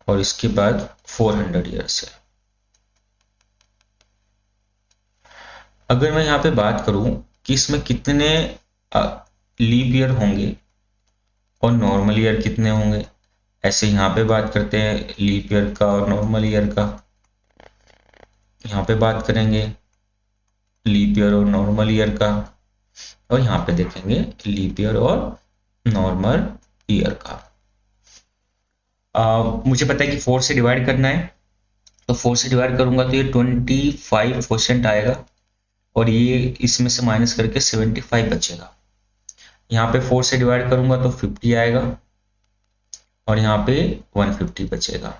और इसके बाद 400 ईयर्स है। अगर मैं यहाँ पे बात करूं कि इसमें कितने लीप ईयर होंगे, और नॉर्मल ईयर कितने होंगे। ऐसे यहाँ पे बात करते हैं लीप ईयर का और नॉर्मल ईयर का, यहाँ पे बात करेंगे लीप ईयर और नॉर्मल ईयर का, और यहाँ पे देखेंगे लीप ईयर और नॉर्मल ईयर का। मुझे पता है कि 4 से डिवाइड करना है, तो 4 से डिवाइड करूंगा तो ये 25% आएगा, और ये इसमें से माइनस करके 75 बचेगा। यहाँ पे 4 से डिवाइड करूंगा तो 50 आएगा, और यहाँ पे 150 बचेगा।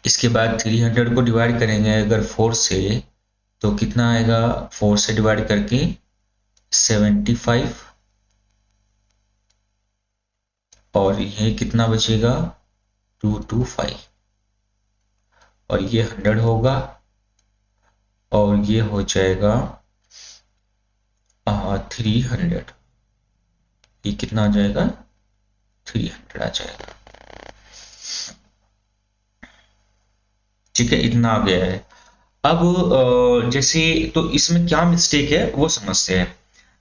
इसके बाद 300 को डिवाइड करेंगे अगर 4 से, तो कितना आएगा, 4 से डिवाइड करके 75, और ये कितना बचेगा 225, और ये 100 होगा, और ये हो जाएगा 300। ये कितना आ जाएगा 300 आ जाएगा। ठीक है, इतना आ गया है। अब जैसे तो इसमें क्या मिस्टेक है वो समझते हैं।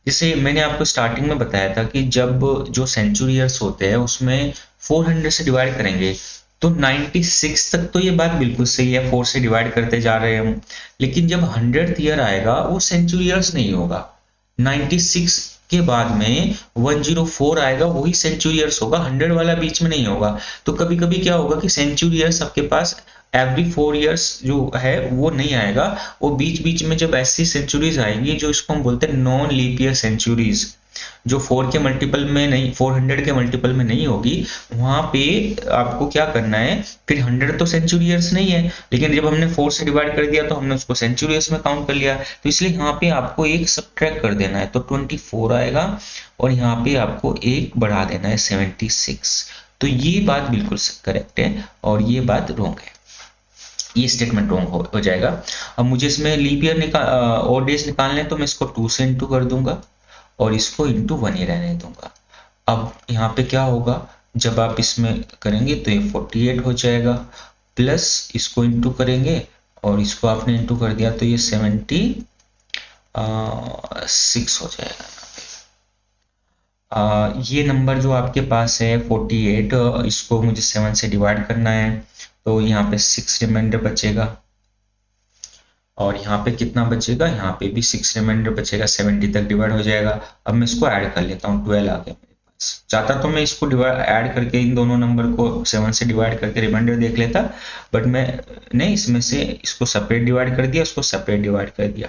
जैसे मैंने आपको स्टार्टिंग में बताया था कि जब जो सेंचुरी ईयर्स होते हैं उसमें 400 से डिवाइड करेंगे तो 96 तक तो ये बात बिल्कुल सही है, 4 से डिवाइड करते जा रहे हैं हम। लेकिन जब 100th ईयर आएगा वो सेंचुरी ईयर्स नहीं होगा, 96 के बाद में 104 आएगा, वही सेंचुरी ईयर्स होगा, 100 वाला बीच में नहीं होगा। तो कभी कभी क्या होगा कि सेंचुरी ईयर्स आपके पास एवरी 4 ईयर्स जो है वो नहीं आएगा, वो बीच बीच में जब ऐसी सेंचुरीज आएंगी जो इसको हम बोलते हैं नॉन लीप ईयर सेंचुरीज, जो 4 के मल्टीपल में नहीं, 400 के मल्टीपल में नहीं होगी, वहां पे आपको क्या करना है, फिर 100 तो सेंचुरी ईयर्स नहीं है, लेकिन जब हमने 4 से डिवाइड कर दिया तो हमने उसको सेंचुरी ईयर्स में काउंट कर लिया, तो इसलिए यहाँ पे आपको एक सब्ट्रैक्ट कर देना है, तो 24 आएगा, और यहाँ पे आपको एक बढ़ा देना है 76। तो ये बात बिल्कुल करेक्ट है, और ये बात रॉन्ग है, ये स्टेटमेंट रॉन्ग हो जाएगा। अब मुझे इसमें लीप ईयर और डेज निकालने हैं, तो मैं इसको 2 से इंटू कर दूंगा और इसको इंटू 1 ही रहने दूंगा। अब यहाँ पे क्या होगा, जब आप इसमें करेंगे तो ये 48 हो जाएगा, प्लस इसको इंटू करेंगे और इसको आपने इंटू कर दिया तो ये 76 हो जाएगा। ये नंबर जो आपके पास है 48, इसको मुझे 7 से डिवाइड करना है, तो यहाँ पे 6 रिमाइंडर बचेगा, और यहाँ पे कितना बचेगा, यहाँ पे भी 6 रिमाइंडर बचेगा, 70 तक डिवाइड हो जाएगा। अब मैं इसको ऐड कर लेता हूँ, 12 आ गया मेरे पास। चाहता तो मैं इसको ऐड करके इन दोनों नंबर को 7 से डिवाइड करके रिमाइंडर देख लेता, बट मैंने इसमें से इसको सेपरेट डिवाइड कर दिया, इसको सेपरेट डिवाइड कर दिया,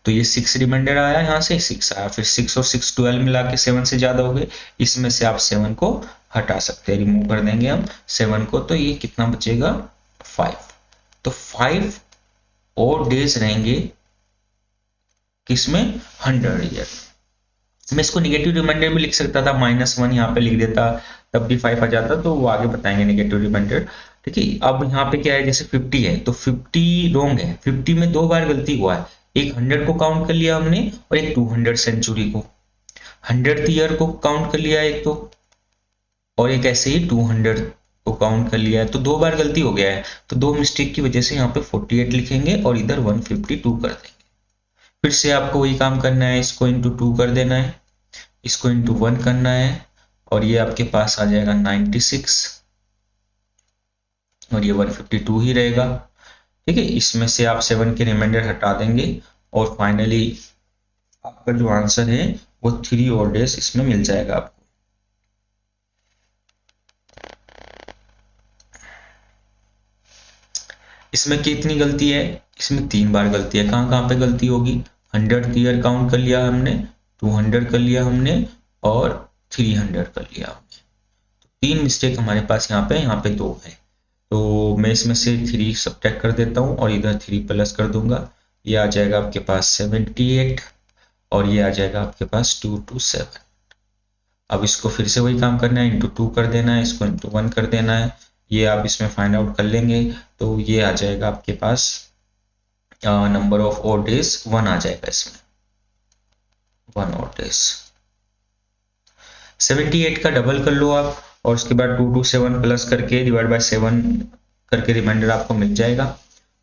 तो ये 6 रिमाइंडर आया, यहाँ से 6 आया, फिर 6 और 6 12 मिला के 7 से ज्यादा हो गए, इसमें से आप 7 को हटा सकते हैं, रिमूव कर देंगे हम 7 को, तो ये कितना बचेगा 5। तो 5 और डेज रहेंगे किसमें, 100 ईयर। मैं इसको निगेटिव रिमाइंडर भी लिख सकता था, -1 यहाँ पे लिख देता, तब भी 5 आ जाता, तो वो आगे बताएंगे निगेटिव रिमाइंडर। ठीक है, अब यहाँ पे क्या है, जैसे 50 है तो 50 रॉन्ग है, 50 में 2 बार गलती हुआ है, एक 100 को काउंट कर लिया हमने और एक 200 सेंचुरी को, 100th ईयर को काउंट कर लिया एक तो, और एक ऐसे ही 200 को काउंट कर लिया है, तो 2 बार गलती हो गया है, तो 2 मिस्टेक की वजह से यहाँ पे 48 लिखेंगे और इधर 152 कर देंगे। फिर से आपको वही काम करना है, इसको इंटू 2 कर देना है, इसको इंटू 1 करना है, और ये आपके पास आ जाएगा 96, और ये 152 ही रहेगा। ठीक है, इसमें से आप 7 के रिमाइंडर हटा देंगे, और फाइनली आपका जो आंसर है वो 3 और डेज इसमें मिल जाएगा आपको। इसमें कितनी गलती है, इसमें 3 बार गलती है, कहाँ कहाँ पे गलती होगी, 100th ईयर काउंट कर लिया हमने, 200 कर लिया हमने, और 300 कर लिया हमने, तो 3 मिस्टेक हमारे पास यहाँ पे 2 है। तो मैं इसमें से 3 सब्ट्रैक्ट कर देता हूँ और इधर 3 प्लस कर दूंगा, ये आ जाएगा आपके पास 78, और ये आ जाएगा आपके पास 227। अब इसको फिर से वही काम करना है, इंटू 2 कर देना है, इसको इंटू 1 कर देना है, ये आप इसमें फाइंड आउट कर लेंगे, तो ये आ जाएगा आपके पास नंबर ऑफ और डेज 1 आ जाएगा इसमें, 1 और डेज। 78 का डबल कर लो आप, और उसके बाद 227 प्लस करके डिवाइड बाय 7 करके रिमाइंडर आपको मिल जाएगा,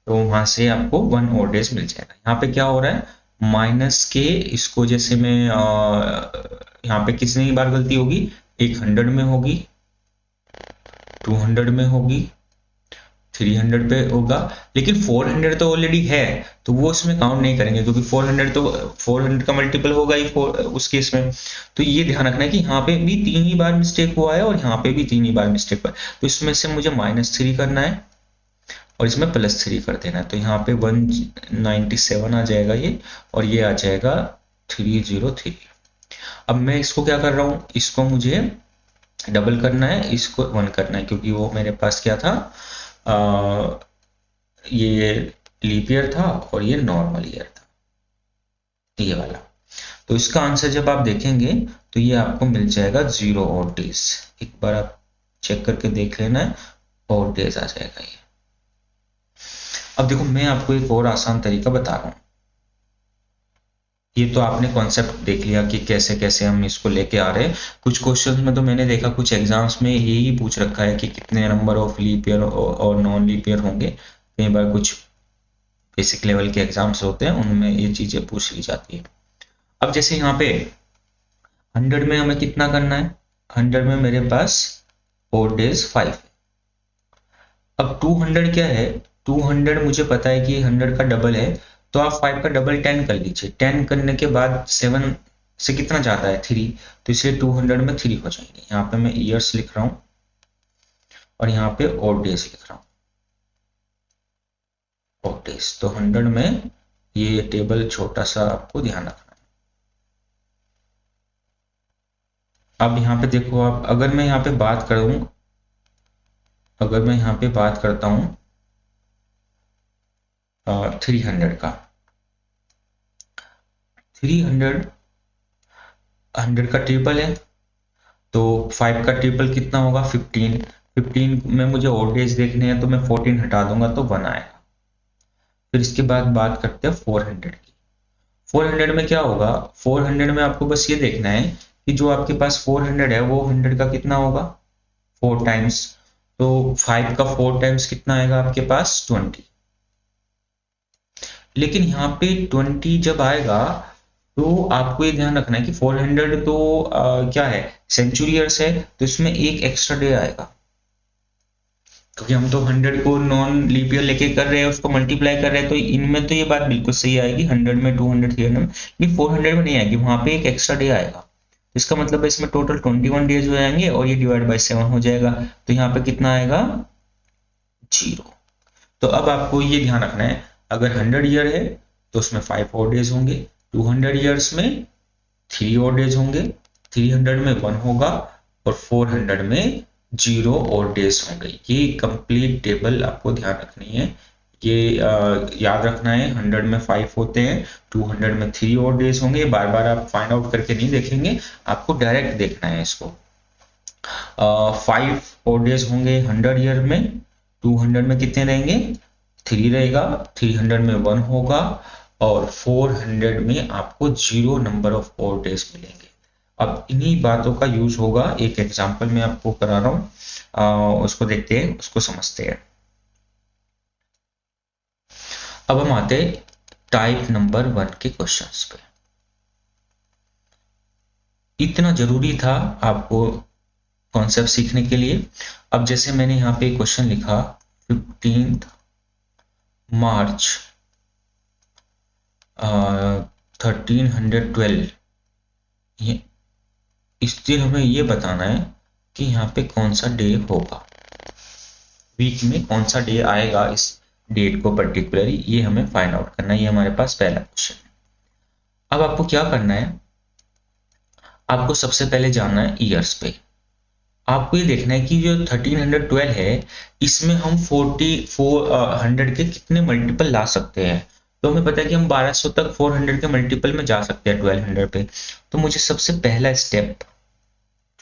तो वहां से आपको 1 और डेज मिल जाएगा। यहाँ पे क्या हो रहा है, माइनस के इसको जैसे मैं यहाँ पे कितनी बार गलती होगी, एक 100 में होगी, 200 में होगी, 300 पे होगा, लेकिन 400 तो ऑलरेडी है तो वो इसमें काउंट नहीं करेंगे क्योंकि 400 तो 400 का मल्टीपल होगा ही उस केस में। तो ये ध्यान रखना है कि यहाँ पे भी 3 ही बार मिस्टेक हुआ है और यहाँ पे भी 3 ही बार मिस्टेक हुआ है, तो इसमें से मुझे -3 करना है और इसमें +3 कर देना है। तो यहाँ पे 197 आ जाएगा ये, और ये आ जाएगा 303। अब मैं इसको क्या कर रहा हूँ, इसको मुझे डबल करना है, इसको 1 करना है, क्योंकि वो मेरे पास क्या था, ये लीप ईयर था और ये नॉर्मल ईयर था, ये वाला। तो इसका आंसर जब आप देखेंगे तो ये आपको मिल जाएगा 0 और डेज। एक बार आप चेक करके देख लेना है, और डेज आ जाएगा ये। अब देखो मैं आपको एक और आसान तरीका बता रहा हूँ। ये तो आपने कॉन्सेप्ट देख लिया कि कैसे कैसे हम इसको लेके आ रहे हैं। कुछ क्वेश्चंस में तो मैंने देखा कुछ एग्जाम्स में यही पूछ रखा है कि कितने नंबर ऑफ लीप ईयर और नॉन लीप ईयर होंगे। कई बार कुछ बेसिक लेवल के एग्जाम्स होते हैं उनमें ये चीजें पूछ ली जाती है। अब जैसे यहाँ पे 100 में हमें कितना करना है, 100 में मेरे पास 4 डेज 5 है। अब 200 क्या है, 200 मुझे पता है कि 100 का डबल है, तो आप 5 का डबल 10 कर लीजिए। 10 करने के बाद 7 से कितना जाता है 3, तो इसलिए 200 में 3 हो जाएंगे। यहाँ पे मैं ईयर्स लिख रहा हूँ और यहाँ पे और डेज लिख रहा हूँ, और डेज। तो 100 में ये टेबल छोटा सा आपको ध्यान रखना है। अब यहाँ पे देखो आप, अगर मैं यहाँ पे बात करूँ, अगर मैं यहाँ पे बात करता हूँ 300 का, 300 100 का ट्रिपल है, तो 5 का ट्रिपल कितना होगा 15। 15 में मुझे और डेज देखने हैं तो मैं 14 हटा दूंगा तो 1 आएगा। फिर इसके बाद बात करते हैं 400 की। 400 में क्या होगा, 400 में आपको बस ये देखना है कि जो आपके पास 400 है वो 100 का कितना होगा 4 टाइम्स। तो 5 का 4 टाइम्स कितना आएगा आपके पास 20। लेकिन यहाँ पे 20 जब आएगा तो आपको ये ध्यान रखना है कि 400 तो क्या है सेंचुरी ईयर्स है, तो इसमें एक एक्स्ट्रा डे आएगा, क्योंकि हम तो 100 को नॉन लीप ईयर लेके कर रहे हैं, उसको मल्टीप्लाई कर रहे हैं, तो इनमें तो ये बात बिल्कुल सही आएगी 100 में 200 300 में, लेकिन 400 में नहीं आएगी, वहां पे एक एक्स्ट्रा डे आएगा। इसका मतलब है इसमें टोटल 21 डेज हो जाएंगे और ये डिवाइड बाय 7 हो जाएगा, तो यहाँ पे कितना आएगा 0। तो अब आपको ये ध्यान रखना है, अगर 100 ईयर है तो उसमें 5 और डेज होंगे, 200 ईयर्स में 3 और डेज होंगे, 300 में 1 होगा और 400 में 0 और डेज होंगे। ये कंप्लीट टेबल आपको ध्यान रखनी है, ये याद रखना है। 100 में 5 होते हैं, 200 में 3 और डेज होंगे। बार बार आप फाइंड आउट करके नहीं देखेंगे, आपको डायरेक्ट देखना है इसको। 5 और डेज होंगे 100 ईयर में, 200 में कितने रहेंगे 3 रहेगा, 300 में 1 होगा और 400 में आपको 0 नंबर ऑफ और डेज मिलेंगे। अब इन्हीं बातों का यूज होगा, एक एग्जांपल मैं आपको करा रहा हूं, उसको देखते हैं, उसको समझते हैं। अब हम आते हैं टाइप नंबर 1 के क्वेश्चंस पे। इतना जरूरी था आपको कॉन्सेप्ट सीखने के लिए। अब जैसे मैंने यहाँ पे क्वेश्चन लिखा 15 मार्च 1312, इसलिए हमें ये बताना है कि यहाँ पे कौन सा डे होगा, वीक में कौन सा डे आएगा इस डेट को पर्टिकुलरली, ये हमें फाइंड आउट करना है। ये हमारे पास पहला क्वेश्चन है। अब आपको क्या करना है, आपको सबसे पहले जाना है ईयर्स पे। आपको ये देखना है कि जो 1312 है इसमें हम 400 के कितने मल्टीपल ला सकते हैं। तो हमें पता है कि हम 1200 तक 400 के मल्टीपल में जा सकते हैं 1200 पे। तो मुझे सबसे पहला स्टेप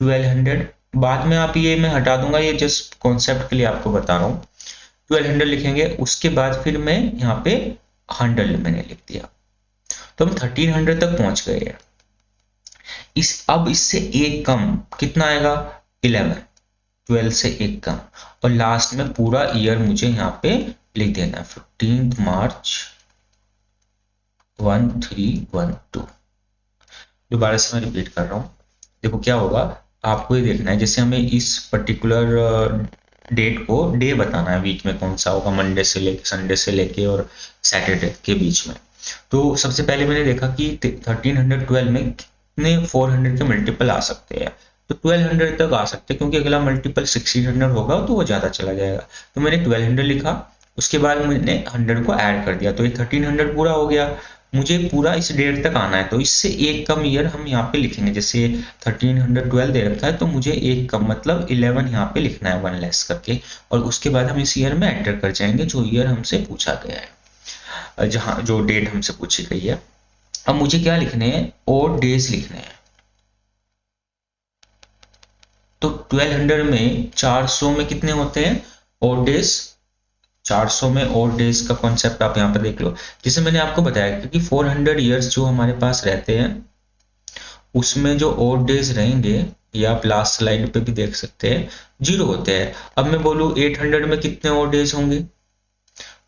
1200, बाद में आप ये मैं हटा दूंगा, ये जस्ट कॉन्सेप्ट के लिए आपको बता रहा हूँ। 1200 लिखेंगे, उसके बाद फिर मैं यहाँ पे 100 मैंने लिख दिया, तो हम 1300 तक पहुंच गए हैं। अब इससे एक कम कितना आएगा 11, 12 से एक कम, और लास्ट में पूरा ईयर मुझे यहाँ पे लिख देना 15 मार्च 1312। दोबारा से मैं रिपीट कर रहा हूँ। देखो क्या होगा, आपको ये देखना है, जैसे हमें इस पर्टिकुलर डेट को डे बताना है, वीक में कौन सा होगा, मंडे से लेके संडे से लेके और सैटरडे के बीच में। तो सबसे पहले मैंने देखा कि 1312 में कितने 400 के मल्टीपल आ सकते हैं। तो 1200 तक आ सकते हैं, क्योंकि अगला मल्टीपल 1600 होगा तो वो ज़्यादा चला जाएगा। तो मैंने 1200 लिखा, उसके बाद मैंने 100 को ऐड कर दिया, तो ये 1300 पूरा हो गया। मुझे पूरा इस डेट तक आना है, तो इससे एक कम ईयर हम यहाँ पे लिखेंगे। जैसे 1312 दे रखा है, तो मुझे एक कम मतलब 11 यहाँ पे लिखना है, 1 लेस करके, और उसके बाद हम इस ईयर में एंटर कर जाएंगे जो ईयर हमसे पूछा गया है, जहाँ जो डेट हमसे पूछी गई है। अब मुझे क्या लिखने हैं, और डेज लिखने हैं। तो 1200 में 400 में कितने होते हैं और डेज, 400 में और डेज का कॉन्सेप्ट आप यहाँ पर देख लो। जैसे मैंने आपको बताया, क्योंकि 400 ईयर्स जो हमारे पास रहते हैं उसमें जो और डेज रहेंगे, या आप लास्ट स्लाइड पे भी देख सकते हैं, 0 होते हैं। अब मैं बोलूँ 800 में कितने और डेज होंगे,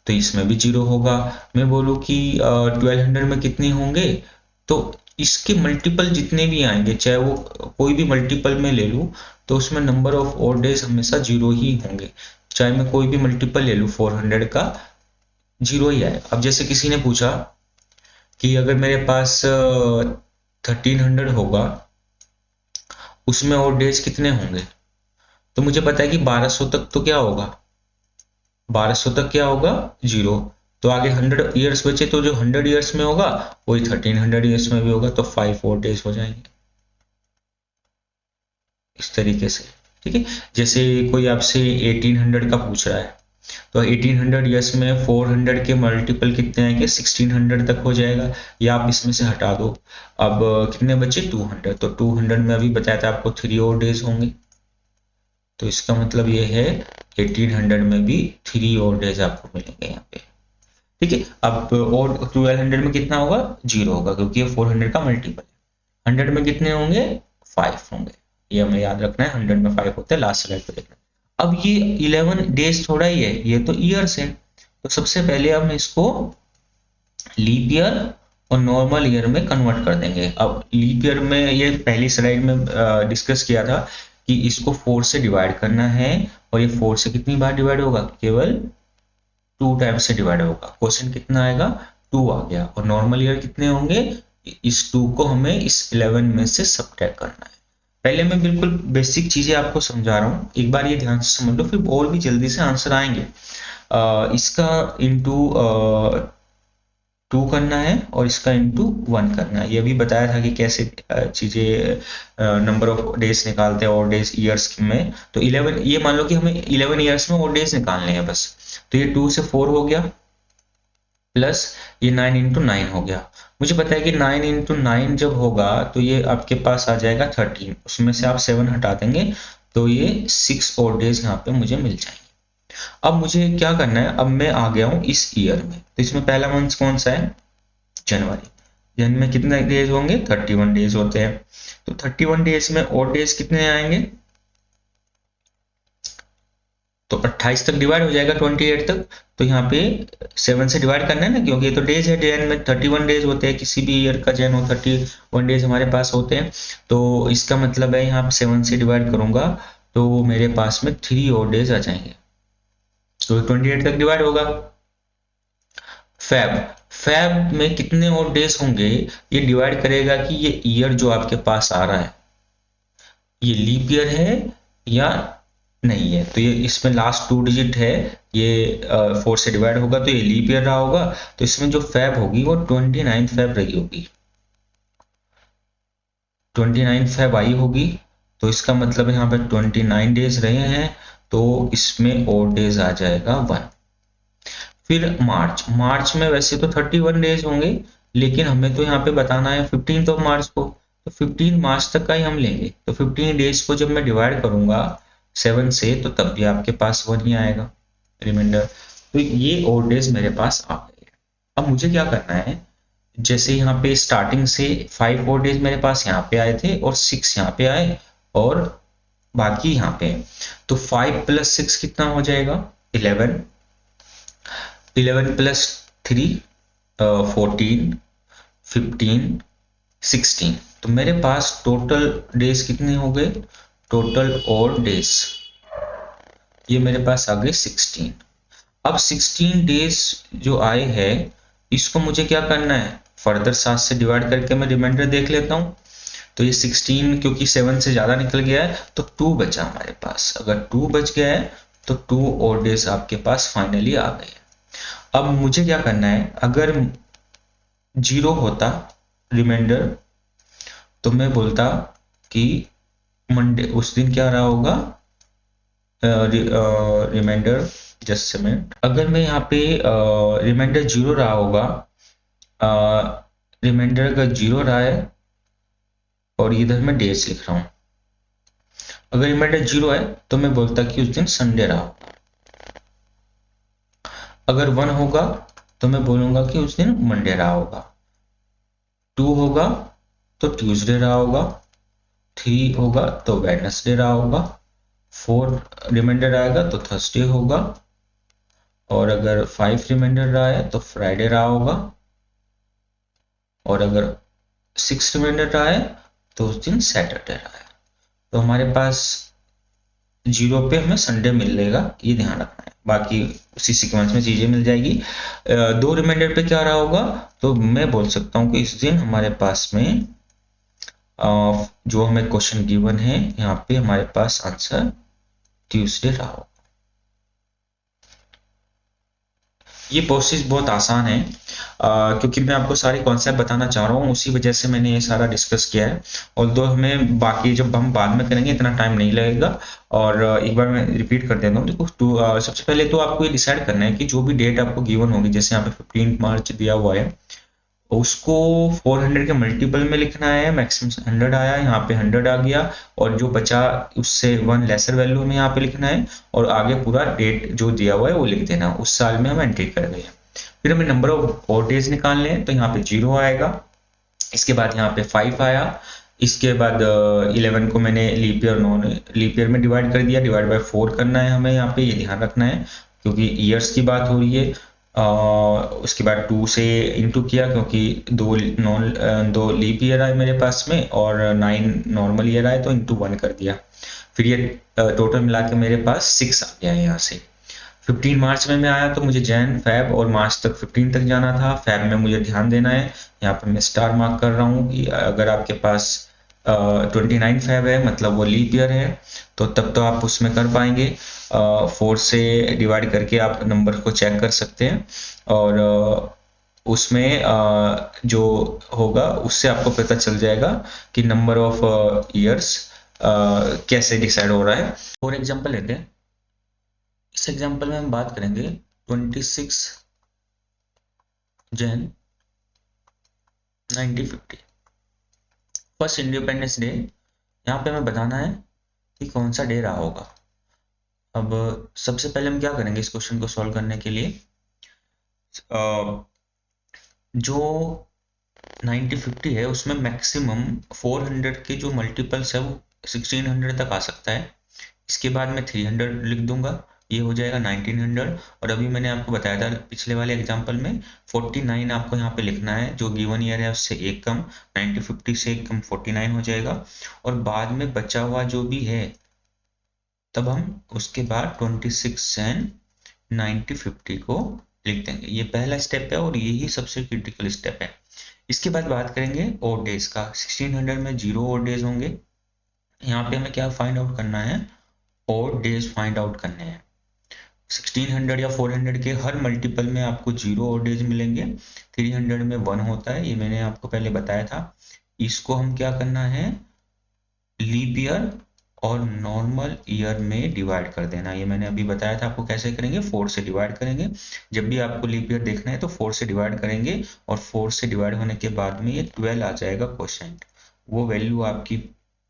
तो इसमें भी 0 होगा। मैं बोलूँ कि 1200 में कितने होंगे, तो इसके मल्टीपल जितने भी आएंगे, चाहे वो कोई भी मल्टीपल में ले लूँ, तो उसमें नंबर ऑफ और डेज हमेशा 0 ही होंगे। चाहे मैं कोई भी मल्टीपल ले लूँ 400 का, 0 ही आए। अब जैसे किसी ने पूछा कि अगर मेरे पास 1300 होगा, उसमें और डेज कितने होंगे, तो मुझे पता है कि 1200 तक तो क्या होगा, 1200 तक क्या होगा, 0। तो आगे 100 ईयर्स बचे, तो जो 100 ईयर्स में होगा वही 1300 ईयर्स में भी होगा, तो 5 और डेज हो जाएंगे इस तरीके से। ठीक है, जैसे कोई आपसे 1800 का पूछ रहा है, तो 1800 ईयर्स में 400 के मल्टीपल कितने आएंगे, 1600 तक हो जाएगा, या आप इसमें से हटा दो। अब कितने बचे, 200, तो 200 में अभी बताया था आपको 3 और डेज होंगे, तो इसका मतलब ये है 1800 में भी 3 और डेज आपको मिलेंगे यहाँ पे। ठीक है, अब और 1200 में कितना होगा, 0 होगा, क्योंकि ये 400 का मल्टीपल है। 100 में कितने होंगे, 5 होंगे, ये हमें याद रखना है, 100 में 5 होते हैं, लास्ट स्लाइड पे देखना। अब ये 11 डेज थोड़ा ही है, ये तो ईयर्स है। तो सबसे पहले हम इसको लीप ईयर और नॉर्मल ईयर में कन्वर्ट कर देंगे। अब लीप ईयर में, ये पहली स्लाइड में डिस्कस किया था कि इसको 4 से डिवाइड करना है, और ये 4 से कितनी बार डिवाइड होगा, केवल 2 टाइम से डिवाइड होगा। क्वेश्चन कितना आएगा, 2 आ गया। और नॉर्मल ईयर कितने होंगे, इस 2 को हमें इस 11 में से सब्ट्रैक्ट करना है। पहले मैं बिल्कुल बेसिक चीजें आपको समझा रहा हूँ, एक बार ये ध्यान से समझ लो, फिर और भी जल्दी से आंसर आएंगे। इसका इंटू 2 करना है और इसका इंटू 1 करना है। ये भी बताया था कि कैसे चीजें नंबर ऑफ डेज निकालते हैं और डेज ईयर्स में। तो 11, ये मान लो कि हमें 11 ईयर्स में और डेज निकालने हैं बस। तो ये 2 से 4 हो गया, प्लस ये 9 इंटू 9 हो गया। मुझे पता है कि 9 इंटू 9 जब होगा तो ये आपके पास आ जाएगा 13, उसमें से आप 7 हटा देंगे, तो ये 6 और डेज यहाँ पे मुझे मिल जाएंगे। अब मुझे क्या करना है, अब मैं आ गया हूं इस ईयर में, तो इसमें पहला मंथ कौन सा है, जनवरी। जनवरी में कितने डेज होंगे, 31 डेज होते हैं। तो 31 डेज में और डेज कितने आएंगे, तो 28 तक डिवाइड हो जाएगा 28 तक। तो यहाँ पे 7 से डिवाइड करना है ना, क्योंकि ये तो डेज है, जैन में 31 डेज होते हैं, किसी भी ईयर का जैन हो 31 डेज हमारे पास होते हैं। तो इसका मतलब है यहाँ 7 से डिवाइड करूंगा तो मेरे पास में 3 और डेज आ जाएंगे, तो 28 तक डिवाइड होगा। फैब, फैब में कितने और डेज होंगे, ये डिवाइड करेगा कि ये ईयर जो आपके पास आ रहा है ये लीप ईयर है या नहीं है। तो ये इसमें लास्ट 2 डिजिट है, ये 4 से डिवाइड होगा तो ये लीप ईयर रहा होगा। तो इसमें जो फैब होगी वो 29 फैब रही होगी, 29 फैब आई होगी। तो इसका मतलब यहाँ पे 29 डेज रहे हैं, तो इसमें और डेज आ जाएगा 1। फिर मार्च, मार्च में वैसे तो 31 डेज होंगे, लेकिन हमें तो यहाँ पे बताना है 15 ऑफ मार्च को, तो 15 मार्च तक का ही हम लेंगे। तो 15 डेज को जब मैं डिवाइड करूंगा 7 से, तो तब भी आपके पास 1 ही आएगा रिमाइंडर। तो ये और डेज मेरे पास आ गए। अब मुझे क्या करना है, जैसे यहाँ पे स्टार्टिंग से 5 और डेज मेरे पास यहाँ पे आए थे और 6 यहाँ पे आए और बाकी यहाँ पे, तो 5 + 6 कितना हो जाएगा, 11, 11 + 3 14, 15, 16। तो मेरे पास टोटल डेज कितने हो गए, टोटल और डेज ये मेरे पास आ गए 16। अब 16 डेज जो आए हैं इसको मुझे क्या करना है, फर्दर 7 से डिवाइड करके मैं रिमाइंडर देख लेता हूँ। तो ये 16 क्योंकि 7 से ज़्यादा निकल गया है तो 2 बचा हमारे पास। अगर 2 बच गया है तो 2 और डेज आपके पास फाइनली आ गए। अब मुझे क्या करना है, अगर 0 होता रिमाइंडर तो मैं बोलता कि मंडे उस दिन क्या रहा होगा रिमाइंडर। जस्ट मिनट, अगर मैं यहाँ पे रिमाइंडर 0 रहा होगा, रिमाइंडर अगर 0 रहा है और इधर मैं डेज लिख रहा हूँ, अगर रिमाइंडर 0 है तो मैं बोलता कि उस दिन संडे रहा होगा। अगर 1 होगा तो मैं बोलूंगा कि उस दिन मंडे रहा होगा। 2 होगा तो ट्यूसडे रहा होगा। 3 होगा तो वेडनेसडे रहा होगा। 4 रिमाइंडर आएगा तो थर्सडे होगा। और अगर 5 रिमाइंडर रहा है तो फ्राइडे रहा होगा। और अगर 6 रिमाइंडर रहा है तो उस दिन सैटरडे रहा है। तो हमारे पास 0 पे हमें संडे मिलेगा, ये ध्यान रखना है। बाकी उसी सीक्वेंस में चीजें मिल जाएगी। 2 रिमाइंडर पे क्या रहा होगा, तो मैं बोल सकता हूँ कि इस दिन हमारे पास में जो हमें क्वेश्चन गिवन है यहाँ पे हमारे पास आंसर ट्यूसडे रहा होगा। ये प्रोसेस बहुत आसान है क्योंकि मैं आपको सारे कॉन्सेप्ट बताना चाह रहा हूँ, उसी वजह से मैंने ये सारा डिस्कस किया है। और दो हमें बाकी जब हम बाद में करेंगे इतना टाइम नहीं लगेगा। और एक बार मैं रिपीट कर देता हूँ। देखो सबसे पहले तो आपको ये डिसाइड करना है कि जो भी डेट आपको गिवन होगी, जैसे यहाँ पे 15 मार्च दिया हुआ है, उसको 400 के मल्टीपल में लिखना है। मैक्सिमम 100 आया, यहाँ पे 100 आ गया, और जो बचा उससे 1 लेसर वैल्यू में यहाँ पे लिखना है, और आगे पूरा डेट जो दिया हुआ है वो लिख देना, उस साल में हम एंट्री कर गए। फिर हमें नंबर ऑफ और डेज निकालने हैं, तो यहाँ पे 0 आएगा, इसके बाद यहाँ पे 5 आया, इसके बाद 11 को मैंने leap year non leap year में डिवाइड कर दिया, डिवाइड बाय 4 करना है हमें, यहाँ पे ये ध्यान रखना है क्योंकि ईयर्स की बात हो रही है। उसके बाद 2 से इंटू किया क्योंकि दो लीप ईयर आए मेरे पास में और 9 नॉर्मल ईयर आए, तो इंटू 1 कर दिया। फिर ये टोटल मिला के मेरे पास 6 आ गया है। यहाँ से 15 मार्च में मैं आया तो मुझे जैन फैब और मार्च तक 15 तक जाना था। फैब में मुझे ध्यान देना है, यहाँ पे मैं स्टार मार्क कर रहा हूँ कि अगर आपके पास 29 फैब है मतलब वो लीप ईयर है, तो तब तो आप उसमें कर पाएंगे। 4 से डिवाइड करके आप नंबर को चेक कर सकते हैं, और उसमें जो होगा उससे आपको पता चल जाएगा कि नंबर ऑफ ईयर्स कैसे डिसाइड हो रहा है। फॉर एग्जांपल लेते हैं, इस एग्जांपल में हम बात करेंगे 26 जन 1950 फर्स्ट इंडिपेंडेंस डे। यहाँ पे हमें बताना है कि कौन सा डे रहा होगा। अब सबसे पहले हम क्या करेंगे इस क्वेश्चन को सॉल्व करने के लिए, जो 1950 है उसमें मैक्सिमम 400 के जो मल्टीपल्स है वो 1600 तक आ सकता है। इसके बाद मैं 300 लिख दूंगा, ये हो जाएगा 1900। और अभी मैंने आपको बताया था पिछले वाले एग्जांपल में 49 आपको यहाँ पे लिखना है, जो गिवन ईयर है उससे एक कम, 1950 से एक कम 49 हो जाएगा। और बाद में बचा हुआ जो भी है तब हम उसके बाद 26 जन 1950 को लिख देंगे। ये पहला स्टेप है और यही सबसे क्रिटिकल स्टेप है। इसके बाद बात करेंगे ओड डेज का। 1600 में 0 ओड डेज होंगे। यहाँ पे हमें क्या फाइंड आउट करना है, ओड डेज फाइंड आउट करने हैं। 1600 या 400 के हर मल्टीपल में आपको 0 ओड डेज मिलेंगे। 300 में 1 होता है, ये मैंने आपको पहले बताया था। इसको हम क्या करना है, लीप ईयर और नॉर्मल ईयर में डिवाइड कर देना। ये मैंने अभी बताया था आपको कैसे करेंगे, 4 से डिवाइड करेंगे। जब भी आपको लीप ईयर देखना है तो 4 से डिवाइड करेंगे, और 4 से डिवाइड होने के बाद में ये 12 आ जाएगा क्वोशेंट। वो वैल्यू आपकी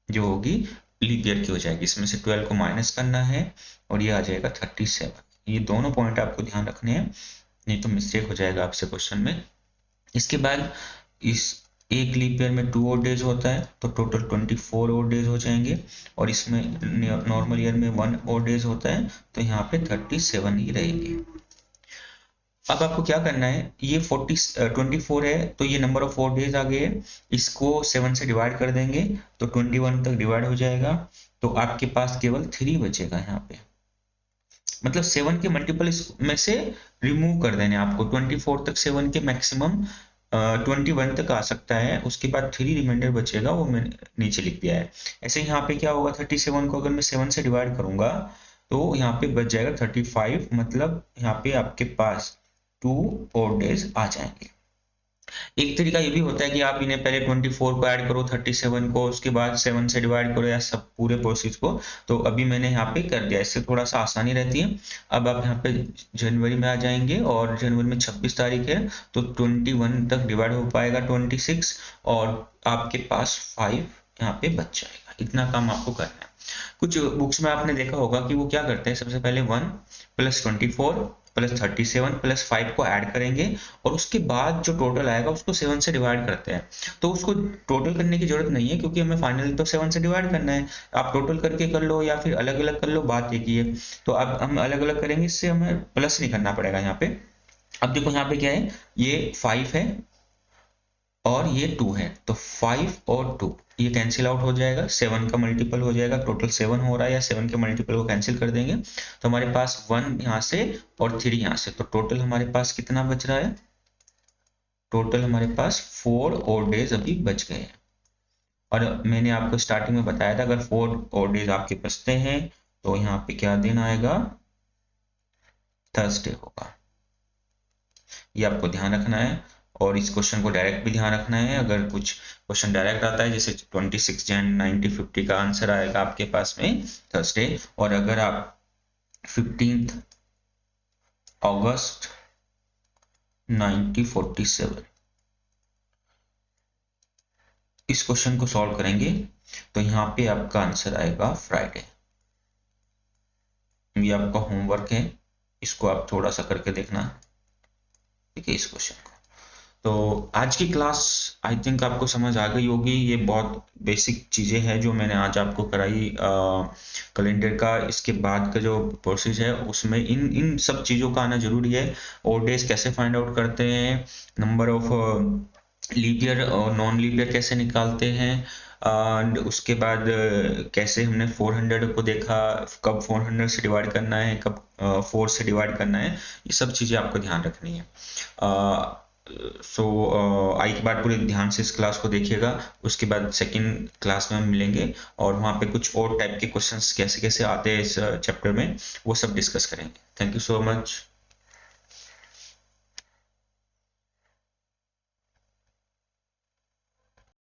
जो होगी लीप ईयर की हो जाएगी। इसमें से 12 को माइनस करना है और ये आ जाएगा 37। ये दोनों पॉइंट आपको ध्यान रखने हैं, नहीं तो मिस्टेक हो जाएगा आपसे क्वेश्चन में। इसके बाद इस एक लीप ईयर में 2 और डेज होता है तो टोटल 24 और डेज हो जाएंगे, और इसमें नॉर्मल ईयर में 1 और डेज होता है तो यहाँ पे 37 ही रहेंगे। अब आपको क्या करना है, ये 24 है तो ये नंबर ऑफ 4 डेज आ गए, इसको 7 से डिवाइड कर देंगे तो 21 तक डिवाइड हो जाएगा, तो आपके पास केवल 3 बचेगा यहाँ पे। मतलब 7 के मल्टीपल में से रिमूव कर देने आपको, 24 तक 7 के मैक्सिमम 21 तक आ सकता है, उसके बाद 3 रिमाइंडर बचेगा, वो मैंने नीचे लिख दिया है। ऐसे यहाँ पे क्या होगा, 37 को अगर मैं 7 से डिवाइड करूंगा तो यहाँ पे बच जाएगा 35, मतलब यहाँ पे आपके पास 2 और डेज आ जाएंगे। एक तरीका ये भी होता है कि आप इन्हें पहले 24 को ऐड करो 37 को, उसके बाद 7 से डिवाइड करो, या सब पूरे प्रोसेस को, तो अभी मैंने यहाँ पे कर दिया, इससे थोड़ा सा आसानी रहती है। अब आप यहाँ पे जनवरी में आ जाएंगे और जनवरी में 26 तारीख है तो 21 तक डिवाइड हो पाएगा 26, और आपके पास 5 यहाँ पे बच जाएगा। इतना काम आपको करना है। कुछ बुक्स में आपने देखा होगा कि वो क्या करते हैं, सबसे पहले 1 + 24 + 37 + 5 को ऐड करेंगे और उसके बाद जो टोटल आएगा उसको 7 से डिवाइड करते हैं। तो उसको टोटल करने की जरूरत नहीं है क्योंकि हमें फाइनली तो 7 से डिवाइड करना है। आप टोटल करके कर लो या फिर अलग अलग कर लो, बात एक ही है। तो अब हम अलग अलग करेंगे, इससे हमें प्लस नहीं करना पड़ेगा यहाँ पे। अब देखो यहाँ पे क्या है, ये 5 है और ये 2 है, तो 5 और 2 ये कैंसिल आउट हो जाएगा, 7 का मल्टीपल हो जाएगा, टोटल 7 हो रहा है, या 7 के मल्टीपल को कैंसिल कर देंगे तो हमारे पास 1 यहाँ से और 3 यहाँ से, तो टोटल हमारे पास कितना बच रहा है, टोटल हमारे पास 4 और डेज अभी बच गए हैं। और मैंने आपको स्टार्टिंग में बताया था अगर 4 और डेज आपके बचते हैं तो यहाँ पे क्या दिन आएगा, थर्सडे होगा। ये आपको ध्यान रखना है, और इस क्वेश्चन को डायरेक्ट भी ध्यान रखना है। अगर कुछ क्वेश्चन डायरेक्ट आता है जैसे 26 जन 1950 का आंसर आएगा आपके पास में थर्सडे, और अगर आप 15 अगस्त 1947 इस क्वेश्चन को सॉल्व करेंगे तो यहाँ पे आपका आंसर आएगा फ्राइडे। ये आपका होमवर्क है, इसको आप थोड़ा सा करके देखना, ठीक है, इस क्वेश्चन को। तो आज की क्लास आई थिंक आपको समझ आ गई होगी। ये बहुत बेसिक चीज़ें हैं जो मैंने आज आपको कराई कैलेंडर का। इसके बाद का जो प्रोसेस है उसमें इन इन सब चीज़ों का आना जरूरी है। और डेज कैसे फाइंड आउट करते हैं, नंबर ऑफ लीप ईयर और नॉन लीप ईयर कैसे निकालते हैं, एंड उसके बाद कैसे हमने 400 को देखा, कब 400 से डिवाइड करना है, कब 4 से डिवाइड करना है, ये सब चीज़ें आपको ध्यान रखनी है। एक बार पूरे ध्यान से इस क्लास को देखिएगा, उसके बाद सेकंड क्लास में हम मिलेंगे और वहाँ पे कुछ और टाइप के क्वेश्चंस कैसे कैसे आते हैं इस चैप्टर में, वो सब डिस्कस करेंगे। Thank you so much.